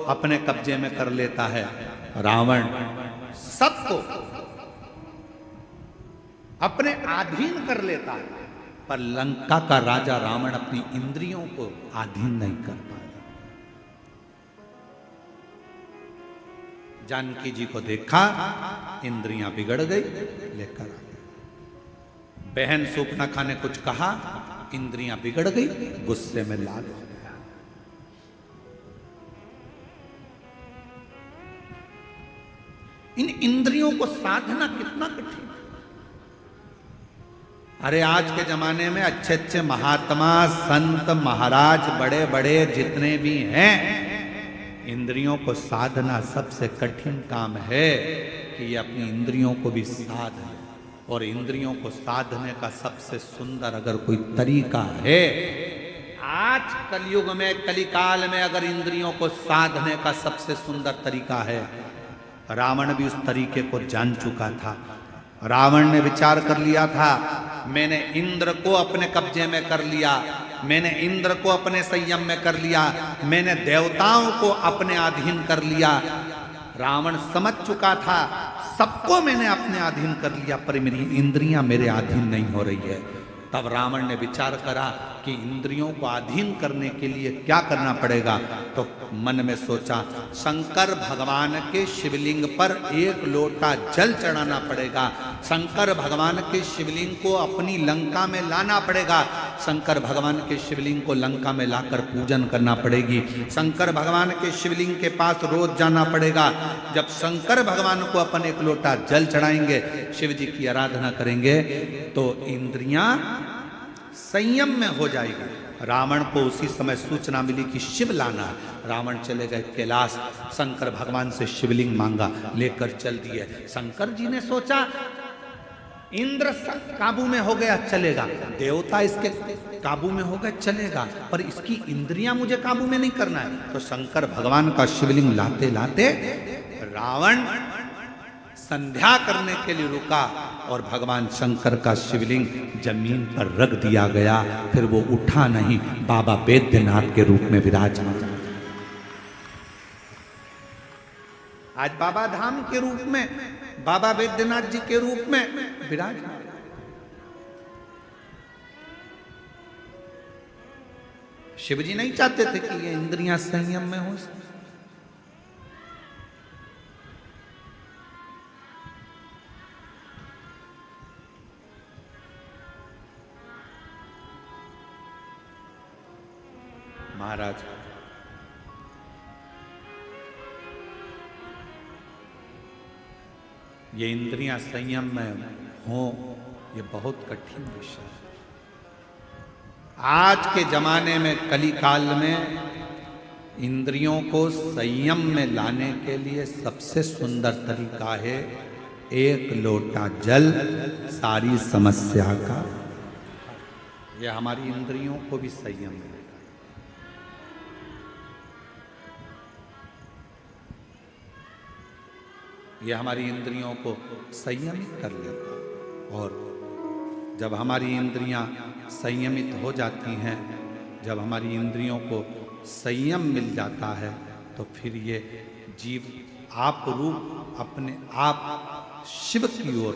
अपने कब्जे में कर लेता है, रावण सबको अपने अधीन कर लेता है। पर लंका का राजा रावण अपनी इंद्रियों को अधीन नहीं कर पाया। जानकी जी को देखा, इंद्रियां बिगड़ गई, लेकर आ गए। बहन सूपनाखा ने कुछ कहा, इंद्रियां बिगड़ गई, गुस्से में लाल हो गया। इन इंद्रियों को साधना कितना कठिन है। अरे आज के जमाने में अच्छे अच्छे महात्मा, संत, महाराज, बड़े बड़े जितने भी हैं, इंद्रियों को साधना सबसे कठिन काम है कि ये अपनी इंद्रियों को भी साध। और इंद्रियों को साधने का सबसे सुंदर अगर कोई तरीका है, आज कलयुग में, कलिकाल में अगर इंद्रियों को साधने का सबसे सुंदर तरीका है, रावण भी उस तरीके को जान चुका था। रावण ने विचार कर लिया था, मैंने इंद्र को अपने कब्जे में कर लिया, मैंने इंद्र को अपने संयम में कर लिया, मैंने देवताओं को अपने अधीन कर लिया। रावण समझ चुका था, सबको मैंने अपने अधीन कर लिया, पर मेरी इंद्रियां मेरे अधीन नहीं हो रही है। तब रावण ने विचार करा कि इंद्रियों को अधीन करने के लिए क्या करना पड़ेगा। तो मन में सोचा, शंकर भगवान के शिवलिंग पर एक लोटा जल चढ़ाना पड़ेगा, शंकर भगवान के शिवलिंग को अपनी लंका में लाना पड़ेगा, शंकर भगवान के शिवलिंग को लंका में लाकर पूजन करना पड़ेगी, शंकर भगवान के शिवलिंग के पास रोज जाना पड़ेगा। जब शंकर भगवान को अपन एक लोटा जल चढ़ाएंगे, शिव जी की आराधना करेंगे, तो इंद्रियां संयम में हो जाएगी। रावण को उसी समय सूचना मिली कि शिव लाना है। रावण चले गए कैलाश, शंकर भगवान से शिवलिंग मांगा, लेकर चल दिए। शंकर जी ने सोचा इंद्र काबू में हो गया, चलेगा, देवता इसके काबू में हो गए, चलेगा, पर इसकी इंद्रियां मुझे काबू में नहीं करना है। तो शंकर भगवान का शिवलिंग लाते लाते रावण संध्या करने के लिए रुका और भगवान शंकर का शिवलिंग जमीन पर रख दिया गया। फिर वो उठा नहीं, बाबा बैद्यनाथ के रूप में विराजमान। आज बाबा धाम के रूप में, बाबा बैद्यनाथ जी के रूप में विराजमान। शिव जी नहीं चाहते थे कि ये इंद्रियां संयम में हो। महाराज ये इंद्रियां संयम में हो, ये बहुत कठिन विषय है। आज के जमाने में कली काल में इंद्रियों को संयम में लाने के लिए सबसे सुंदर तरीका है एक लोटा जल सारी समस्या का। यह हमारी इंद्रियों को भी संयम में, यह हमारी इंद्रियों को संयमित कर लेता है। और जब हमारी इंद्रियां संयमित हो जाती हैं, जब हमारी इंद्रियों को संयम मिल जाता है, तो फिर ये जीव आप रूप अपने आप शिव की ओर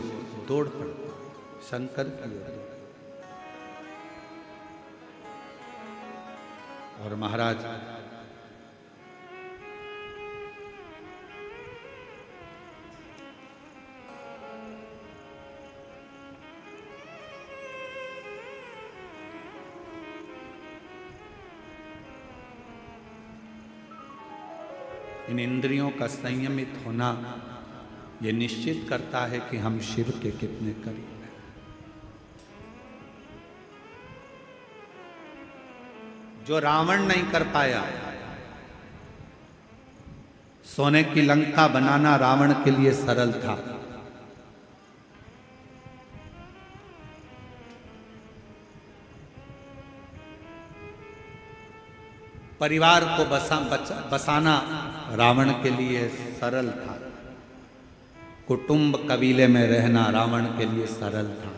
दौड़ पड़ता है, शंकर की ओर। और महाराज इन इंद्रियों का संयमित होना यह निश्चित करता है कि हम शिव के कितने करीब हैं। जो रावण नहीं कर पाया, सोने की लंका बनाना रावण के लिए सरल था। परिवार को बसाना रावण के लिए सरल था। कुटुंब कबीले में रहना रावण के लिए सरल था।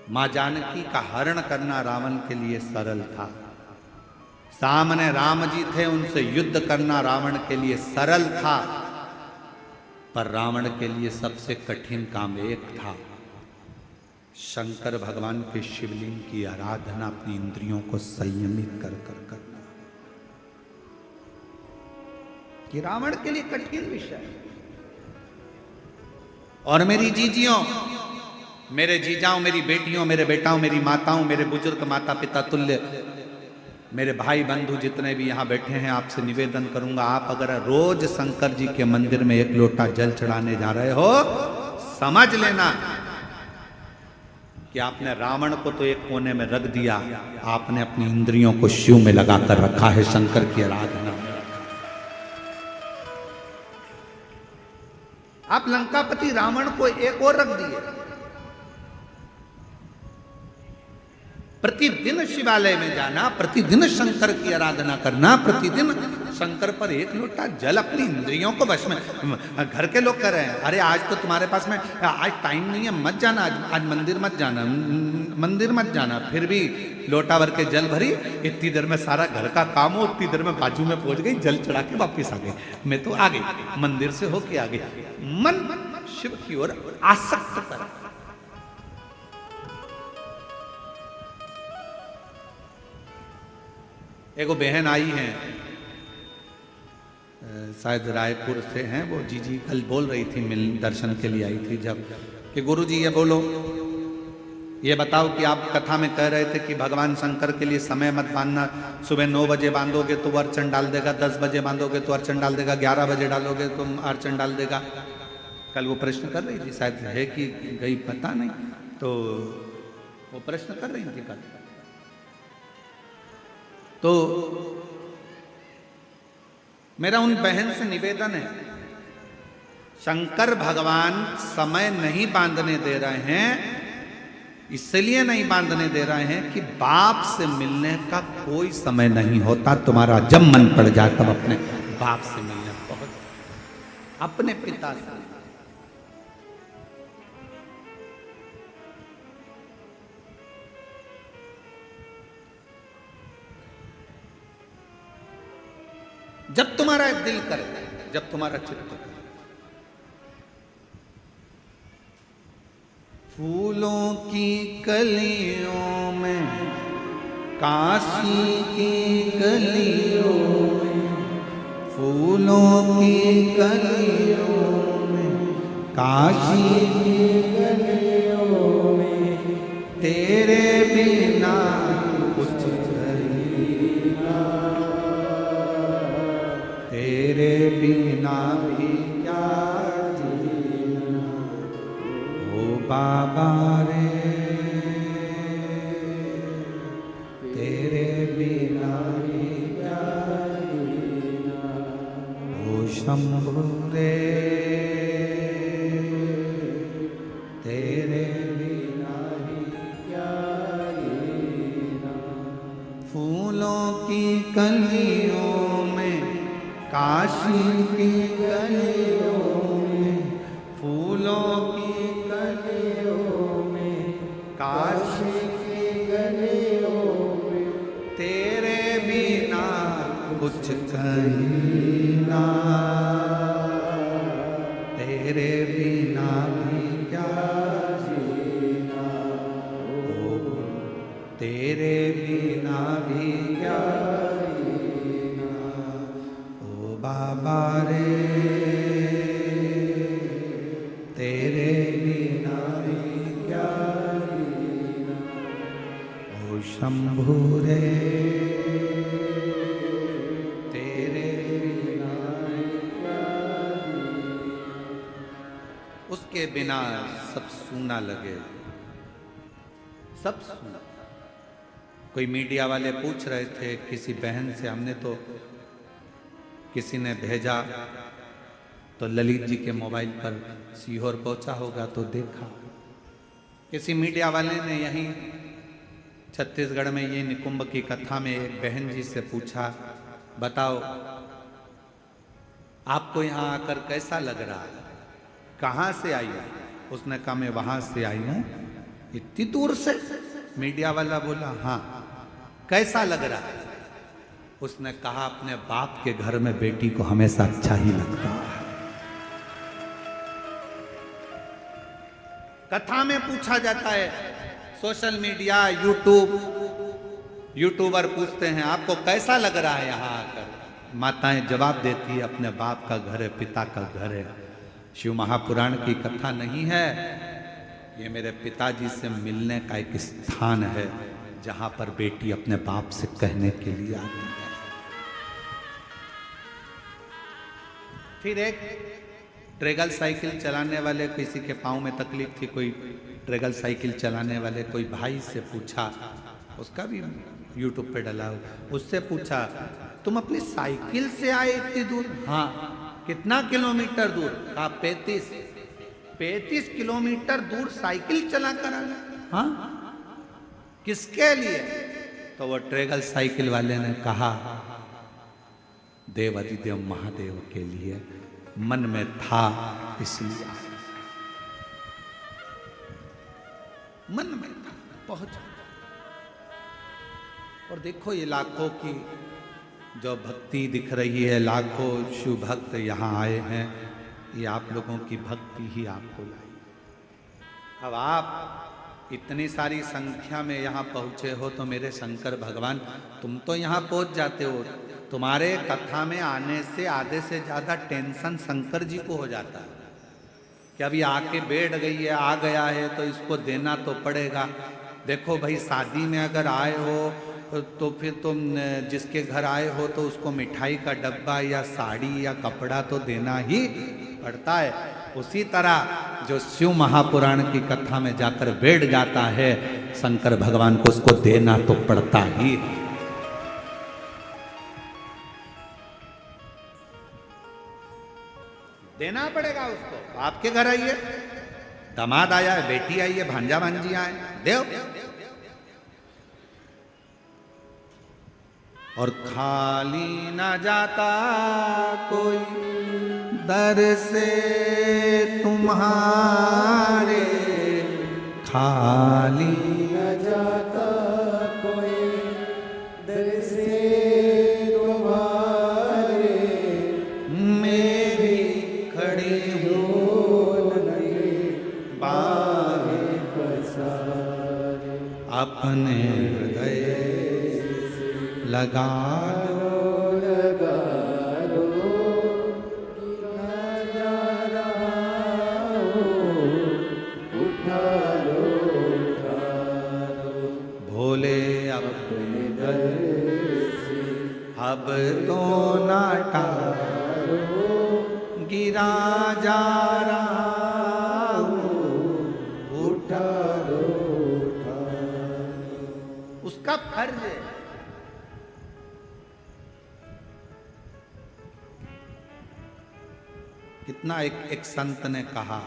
मां जानकी का हरण करना रावण के लिए सरल था। सामने राम जी थे, उनसे युद्ध करना रावण के लिए सरल था। पर रावण के लिए सबसे कठिन काम एक था, शंकर भगवान के शिवलिंग की आराधना अपनी इंद्रियों को संयमित कर करना। कि रावण के लिए कठिन विषय। और मेरी जीजियों, मेरे जीजाओं, मेरी बेटियों, मेरे बेटाओं, मेरी माताओं, मेरे बुजुर्ग माता पिता तुल्य, मेरे भाई बंधु जितने भी यहां बैठे हैं, आपसे निवेदन करूंगा, आप अगर रोज शंकर जी के मंदिर में एक लोटा जल चढ़ाने जा रहे हो, समझ लेना कि आपने रावण को तो एक कोने में रख दिया, आपने अपनी इंद्रियों को शिव में लगाकर रखा है, शंकर की आराधना में। आप लंकापति रावण को एक और रख दिए। प्रतिदिन शिवालय में जाना, प्रतिदिन शंकर की आराधना करना, प्रतिदिन शंकर पर एक लोटा जल, अपनी इंद्रियों को वश में। घर के लोग कह रहे हैं, अरे आज तो तुम्हारे पास में आज टाइम नहीं है, मत जाना, आज मंदिर मत जाना, मंदिर मत जाना। फिर भी लोटा भर के जल भरी, इतनी देर में सारा घर का काम हो, उतनी देर में बाजू में पहुंच गई, जल चढ़ा के वापिस आ गई। मैं तो आ गई, मंदिर से होके आ गई। मन शिव की ओर आसक्त कर। एगो बहन आई हैं, शायद रायपुर से हैं, वो जीजी कल बोल रही थी, मिल दर्शन के लिए आई थी जब, कि गुरुजी ये बोलो, ये बताओ कि आप कथा में कह रहे थे कि भगवान शंकर के लिए समय मत बांधना, सुबह 9 बजे बांधोगे तो वो अर्चन डाल देगा, 10 बजे बांधोगे तो अर्चन डाल देगा, 11 बजे डालोगे तो अर्चन डाल देगा। कल वो प्रश्न कर रही थी, शायद है कि गई पता नहीं, तो वो प्रश्न कर रही थी कल। तो मेरा उन बहन से निवेदन है, शंकर भगवान समय नहीं बांधने दे रहे हैं, इसलिए नहीं बांधने दे रहे हैं कि बाप से मिलने का कोई समय नहीं होता। तुम्हारा जब मन पड़ जाए तब अपने बाप से मिलने पहुंच, अपने पिता से। जब तुम्हारा दिल करे, जब तुम्हारा चित्त करे। फूलों की कलियों में, काशी की गलियों में, फूलों की कलियों में, काशी की गलियों में, तेरे बिना कुछ तेरे बिना भी क्या जीना, ओ बाबा रे काशी की गलियों में, फूलों की गलियों में, काशी की गलियों में, तेरे बिना कुछ कहीं ना, तेरे बिना भी क्या जीना, ओ, तेरे बिना भी क्या जीना, ओ बाबा रे, तेरे बिना भी क्या जीना, ओ शंभू रे, तेरे बिना उसके बिना सब सूना लगे, सब सूना। कोई मीडिया वाले पूछ रहे थे किसी बहन से, हमने तो किसी ने भेजा तो ललित जी के मोबाइल पर सीहोर पहुंचा होगा तो देखा, किसी मीडिया वाले ने यहीं छत्तीसगढ़ में ये निकुंभ की कथा में एक बहन जी से पूछा, बताओ आपको यहाँ आकर कैसा लग रहा है, कहाँ से आई है? उसने कहा मैं वहां से आई हूं, इतनी दूर से। मीडिया वाला बोला हाँ, कैसा लग रहा है? उसने कहा अपने बाप के घर में बेटी को हमेशा अच्छा ही लगता है। कथा में पूछा जाता है, सोशल मीडिया, यूट्यूबर पूछते हैं आपको कैसा लग रहा है यहाँ आकर, माताएं जवाब देती है अपने बाप का घर है, पिता का घर है। शिव महापुराण की कथा नहीं है, ये मेरे पिताजी से मिलने का एक स्थान है जहां पर बेटी अपने बाप से कहने के लिए आती है। फिर एक ट्रेगल साइकिल चलाने वाले, किसी के पाँव में तकलीफ थी, कोई ट्रेगल साइकिल चलाने वाले कोई भाई से पूछा, उसका भी यूट्यूब पे डला हो, उससे पूछा तुम अपनी साइकिल से आए इतनी दूर? हाँ। कितना किलोमीटर दूर? कहा 35 किलोमीटर दूर साइकिल चलाकर आना। हाँ, किसके लिए? तो वो ट्रेगल साइकिल वाले ने कहा देव अधिदेव महादेव के लिए, मन में था इसलिए, मन में था, पहुंच। और देखो ये लाखों की जो भक्ति दिख रही है, लाखों शिव भक्त यहाँ आए हैं, ये आप लोगों की भक्ति ही आपको लाई। अब आप इतनी सारी संख्या में यहाँ पहुँचे हो तो मेरे शंकर भगवान तुम तो यहाँ पहुँच जाते हो, तुम्हारे कथा में आने से आधे से ज़्यादा टेंशन शंकर जी को हो जाता है कि अभी आके बैठ गई है, आ गया है तो इसको देना तो पड़ेगा। देखो भाई, शादी में अगर आए हो तो फिर तुम जिसके घर आए हो तो उसको मिठाई का डब्बा या साड़ी या कपड़ा तो देना ही पड़ता है। उसी तरह जो शिव महापुराण की कथा में जाकर बैठ जाता है, शंकर भगवान को उसको देना तो पड़ता ही। देना पड़ेगा उसको। आपके घर आइए, दामाद आया है, बेटी आई है, भांजा भांजी आए, देव। और खाली न जाता कोई दर से तुम्हारे, खाली न जाता कोई दर से तुम्हारे, मेरी खड़ी हो लगे बाहें पसारे, अपने हृदय लगा लगा लो कि न जा रहा हो, उठा लो भोले अपने दर से, अब तो ना टालो, गिरा जा रहा हूँ, उठा लो उसका फर्ज है। कितना एक संत ने कहा,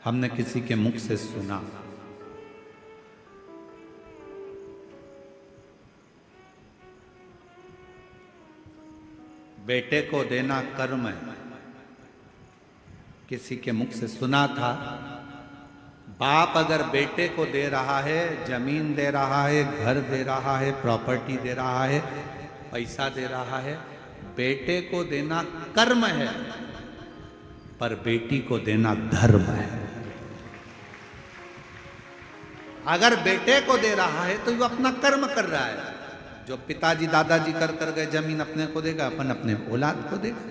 हमने किसी के मुख से सुना, बेटे को देना कर्म है। किसी के मुख से सुना था, बाप अगर बेटे को दे रहा है, जमीन दे रहा है, घर दे रहा है, प्रॉपर्टी दे रहा है, पैसा दे रहा है, बेटे को देना कर्म है, पर बेटी को देना धर्म है। अगर बेटे को दे रहा है तो वो अपना कर्म कर रहा है। जो पिताजी दादाजी कर गए जमीन अपने को देगा, अपन अपने औलाद को देगा।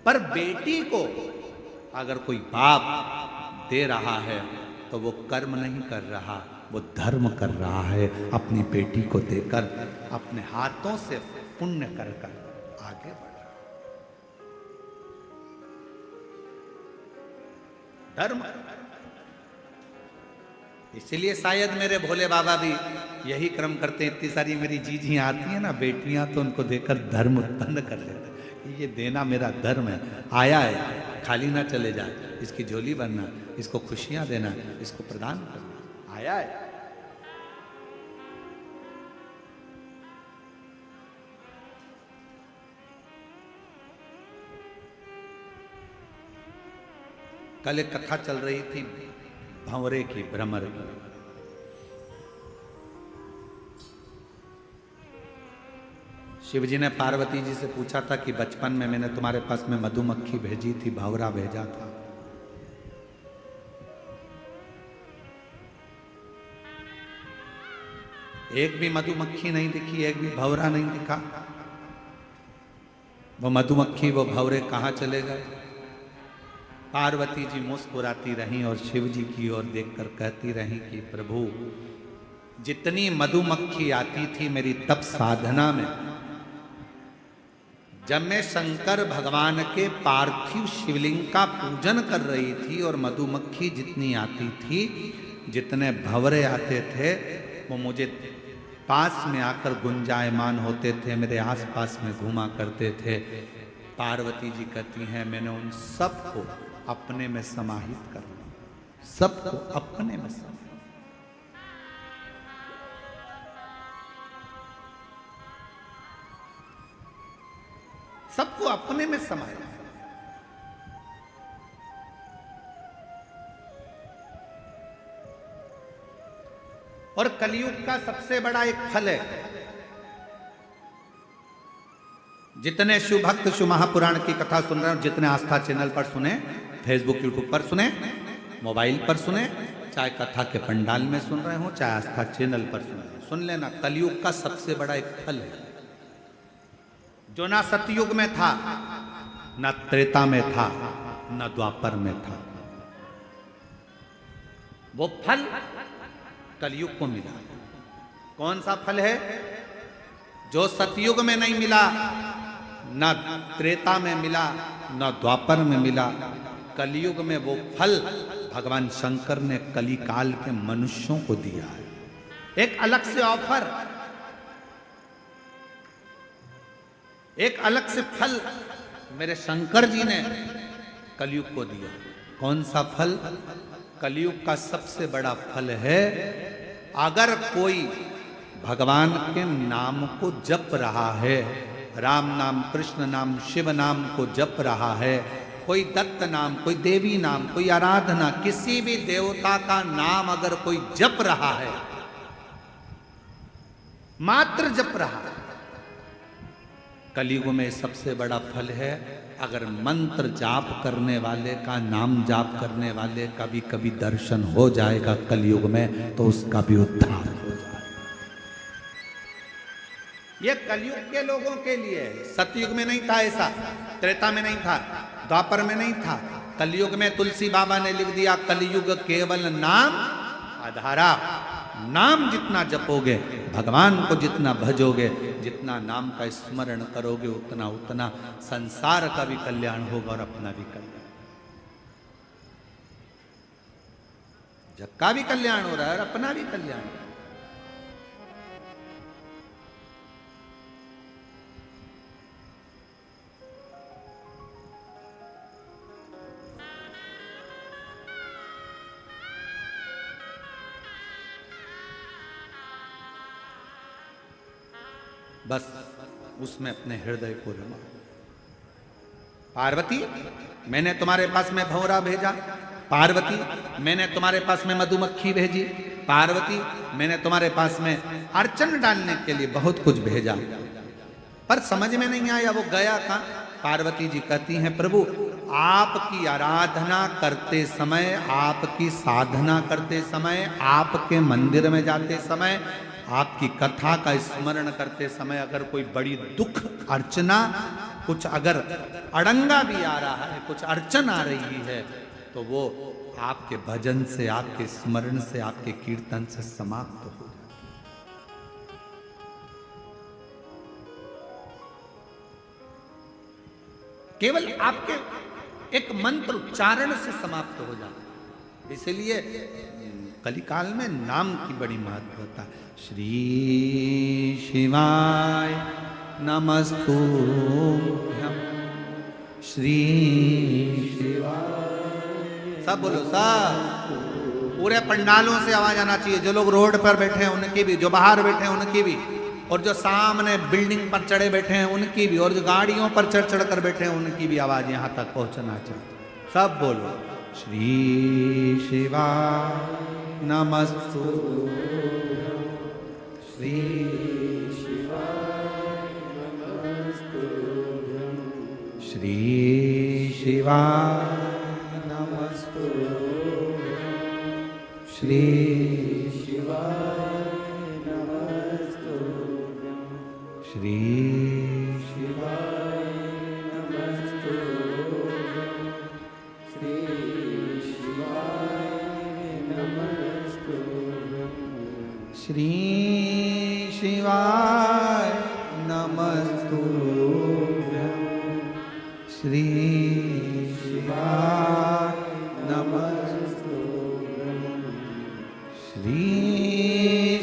पर बेटी को अगर कोई बाप दे रहा है तो वो कर्म नहीं कर रहा, वो धर्म कर रहा है। अपनी बेटी को देकर अपने हाथों से पुण्य कर आगे बढ़ रहा, धर्म। इसलिए शायद मेरे भोले बाबा भी यही क्रम करते हैं। इतनी सारी मेरी जीजियां आती हैं ना, बेटियां, तो उनको देकर धर्म उत्पन्न कर लेते हैं। ये देना मेरा धर्म है। आया है, खाली ना चले जाए, इसकी झोली भरना, इसको खुशियां देना, इसको प्रदान करना, आया है। कल एक कथा चल रही थी भंवरे की, भ्रमर की। शिवजी ने पार्वती जी से पूछा था कि बचपन में मैंने तुम्हारे पास में मधुमक्खी भेजी थी, भंवरा भेजा था। एक भी मधुमक्खी नहीं दिखी, एक भी भंवरा नहीं दिखा। वो मधुमक्खी वो भंवरे कहां चले गए? पार्वती जी मुस्कुराती रहीं और शिव जी की ओर देखकर कहती रहीं कि प्रभु, जितनी मधुमक्खी आती थी मेरी तप साधना में, जब मैं शंकर भगवान के पार्थिव शिवलिंग का पूजन कर रही थी, और मधुमक्खी जितनी आती थी, जितने भंवरे आते थे, वो मुझे पास में आकर गुंजायमान होते थे, मेरे आसपास में घूमा करते थे। पार्वती जी कहती हैं, मैंने उन सबको अपने में समाहित कर लिया, सबको अपने में समाहित। सबको अपने में समाया। और कलयुग का सबसे बड़ा एक फल है, जितने शिव भक्त शिव महापुराण की कथा सुन रहे हो, जितने आस्था चैनल पर सुने, फेसबुक यूट्यूब पर सुने, मोबाइल पर सुने, चाहे कथा के पंडाल में सुन रहे हो, चाहे आस्था चैनल पर सुने, सुन लेना, कलयुग का सबसे बड़ा एक फल है, जो ना सतयुग में था, न त्रेता में था, न द्वापर में था। वो फल कलयुग को मिला। कौन सा फल है? जो सतयुग में नहीं मिला, न त्रेता में मिला, न द्वापर में मिला। कलयुग में वो फल भगवान शंकर ने कली काल के मनुष्यों को दिया है। एक अलग से ऑफर, एक अलग से फल मेरे शंकर जी ने कलयुग को दिया। कौन सा फल? कलयुग का सबसे बड़ा फल है, अगर कोई भगवान के नाम को जप रहा है, राम नाम, कृष्ण नाम, शिव नाम को जप रहा है, कोई दत्त नाम, कोई देवी नाम, कोई आराधना, किसी भी देवता का नाम अगर कोई जप रहा है, मात्र जप रहा है, कलयुग में सबसे बड़ा फल है। अगर मंत्र जाप करने वाले का, नाम जाप करने वाले का भी कभी दर्शन हो जाएगा कलयुग में, तो उसका भी उद्धार हो जाएगा। ये कलयुग के लोगों के लिए है। सतयुग में नहीं था ऐसा, त्रेता में नहीं था, द्वापर में नहीं था। कलयुग में तुलसी बाबा ने लिख दिया, कलयुग केवल नाम आधारा। नाम जितना जपोगे, भगवान को जितना भजोगे, जितना नाम का स्मरण करोगे, उतना उतना संसार का भी कल्याण होगा और अपना भी कल्याण, जग का भी कल्याण हो रहा है और अपना भी कल्याण। बस उसमें अपने हृदय को रमा। पार्वती मैंने तुम्हारे पास में भंवरा भेजा, पार्वती मैंने तुम्हारे पास में मधुमक्खी भेजी, पार्वती मैंने तुम्हारे पास में अर्चन डालने के लिए बहुत कुछ भेजा, पर समझ में नहीं आया वो गया कहाँ। पार्वती जी कहती हैं प्रभु आपकी आराधना करते समय, आपकी साधना करते समय, आपके मंदिर में जाते समय, आपकी कथा का स्मरण करते समय अगर कोई बड़ी दुख अर्चना, कुछ अगर अड़ंगा भी आ रहा है, कुछ अड़चन आ रही है, तो वो आपके भजन से, आपके स्मरण से, आपके कीर्तन से समाप्त हो जाती। केवल आपके एक मंत्र उच्चारण से समाप्त हो जाता। इसलिए कलिकाल में नाम की बड़ी महत्वता। श्री शिवाय नमस्तुभ्यं, श्री शिवाय। सब बोलो सब, पूरे पंडालों से आवाज आना चाहिए। जो लोग रोड पर बैठे हैं उनकी भी, जो बाहर बैठे हैं उनकी भी, और जो सामने बिल्डिंग पर चढ़े बैठे हैं उनकी भी, और जो गाड़ियों पर चढ़ चढ़ कर बैठे हैं उनकी भी आवाज यहां तक पहुंचना चाहिए। सब बोलो श्री शिवाय नमस्तुभ्यं, श्री शिवाय नमस्तुभ्यं, श्री शिवाय नमस्तुभ्यं, श्री शिवाय नमस्तुभ्यं, श्री शिवाय नमस्तुभ्यं, श्री शिवाय नमस्तुभ्यं, श्री शिवाय नमस्तुभ्यं, श्री शिवाय नमस्तुभ्यं, श्री शिवाय नमस्तुभ्यं, श्री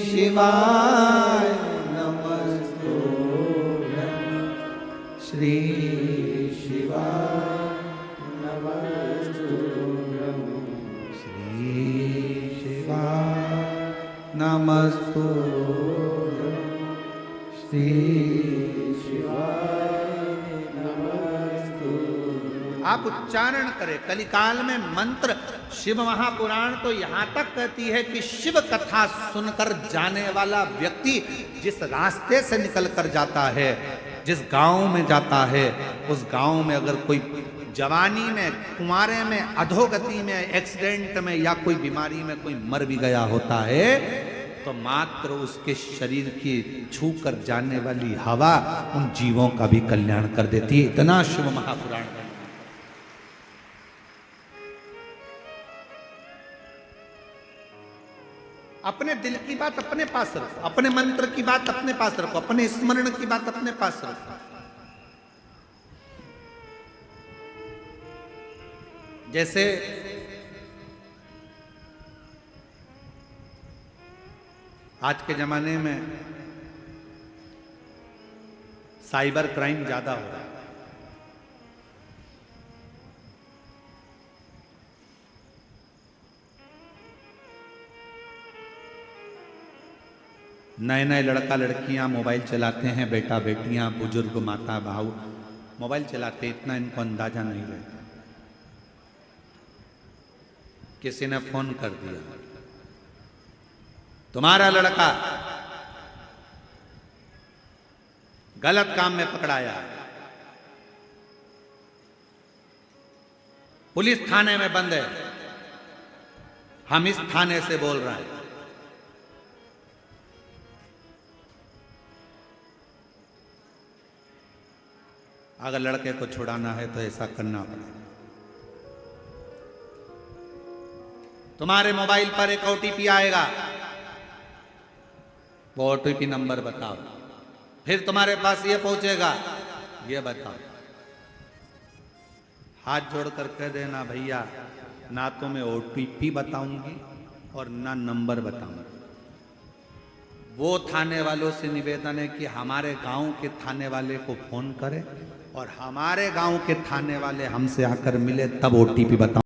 शिवाय नमस्तुभ्यं, श्री शिवाय नमस्तुभ्यं, श्री शिवाय नमस्तुभ्यं। आप उच्चारण करें। कलिकाल में मंत्र, शिव महापुराण तो यहां तक कहती है कि शिव कथा सुनकर जाने वाला व्यक्ति जिस रास्ते से निकल कर जाता है, जिस गांव में जाता है, उस गांव में अगर कोई जवानी में, कुंवारे में, अधोगति में, एक्सीडेंट में या कोई बीमारी में कोई मर भी गया होता है, तो मात्र उसके शरीर की छू कर जाने वाली हवा उन जीवों का भी कल्याण कर देती है। इतना शिव महापुराण है। अपने दिल की बात अपने पास रखो, अपने मंत्र की बात अपने पास रखो, अपने स्मरण की बात अपने पास रखो। जैसे आज के जमाने में साइबर क्राइम ज्यादा हो रहा है। नए नए लड़का लड़कियां मोबाइल चलाते हैं, बेटा बेटियां, बुजुर्ग, माता भाऊ मोबाइल चलाते, इतना इनको अंदाजा नहीं रहता। किसी ने फोन कर दिया, तुम्हारा लड़का गलत काम में पकड़ाया, पुलिस थाने में बंद है, हम इस थाने से बोल रहे हैं। अगर लड़के को छुड़ाना है तो ऐसा करना पड़ेगा। तुम्हारे मोबाइल पर एक ओटीपी आएगा, वो ओटीपी नंबर बताओ, फिर तुम्हारे पास ये पहुंचेगा, ये बताओ। हाथ जोड़कर कह देना भैया ना तो मैं ओटीपी बताऊंगी और ना नंबर बताऊंगी। वो थाने वालों से निवेदन है कि हमारे गांव के थाने वाले को फोन करें और हमारे गांव के थाने वाले हमसे आकर मिले, तब ओटीपी बताओ।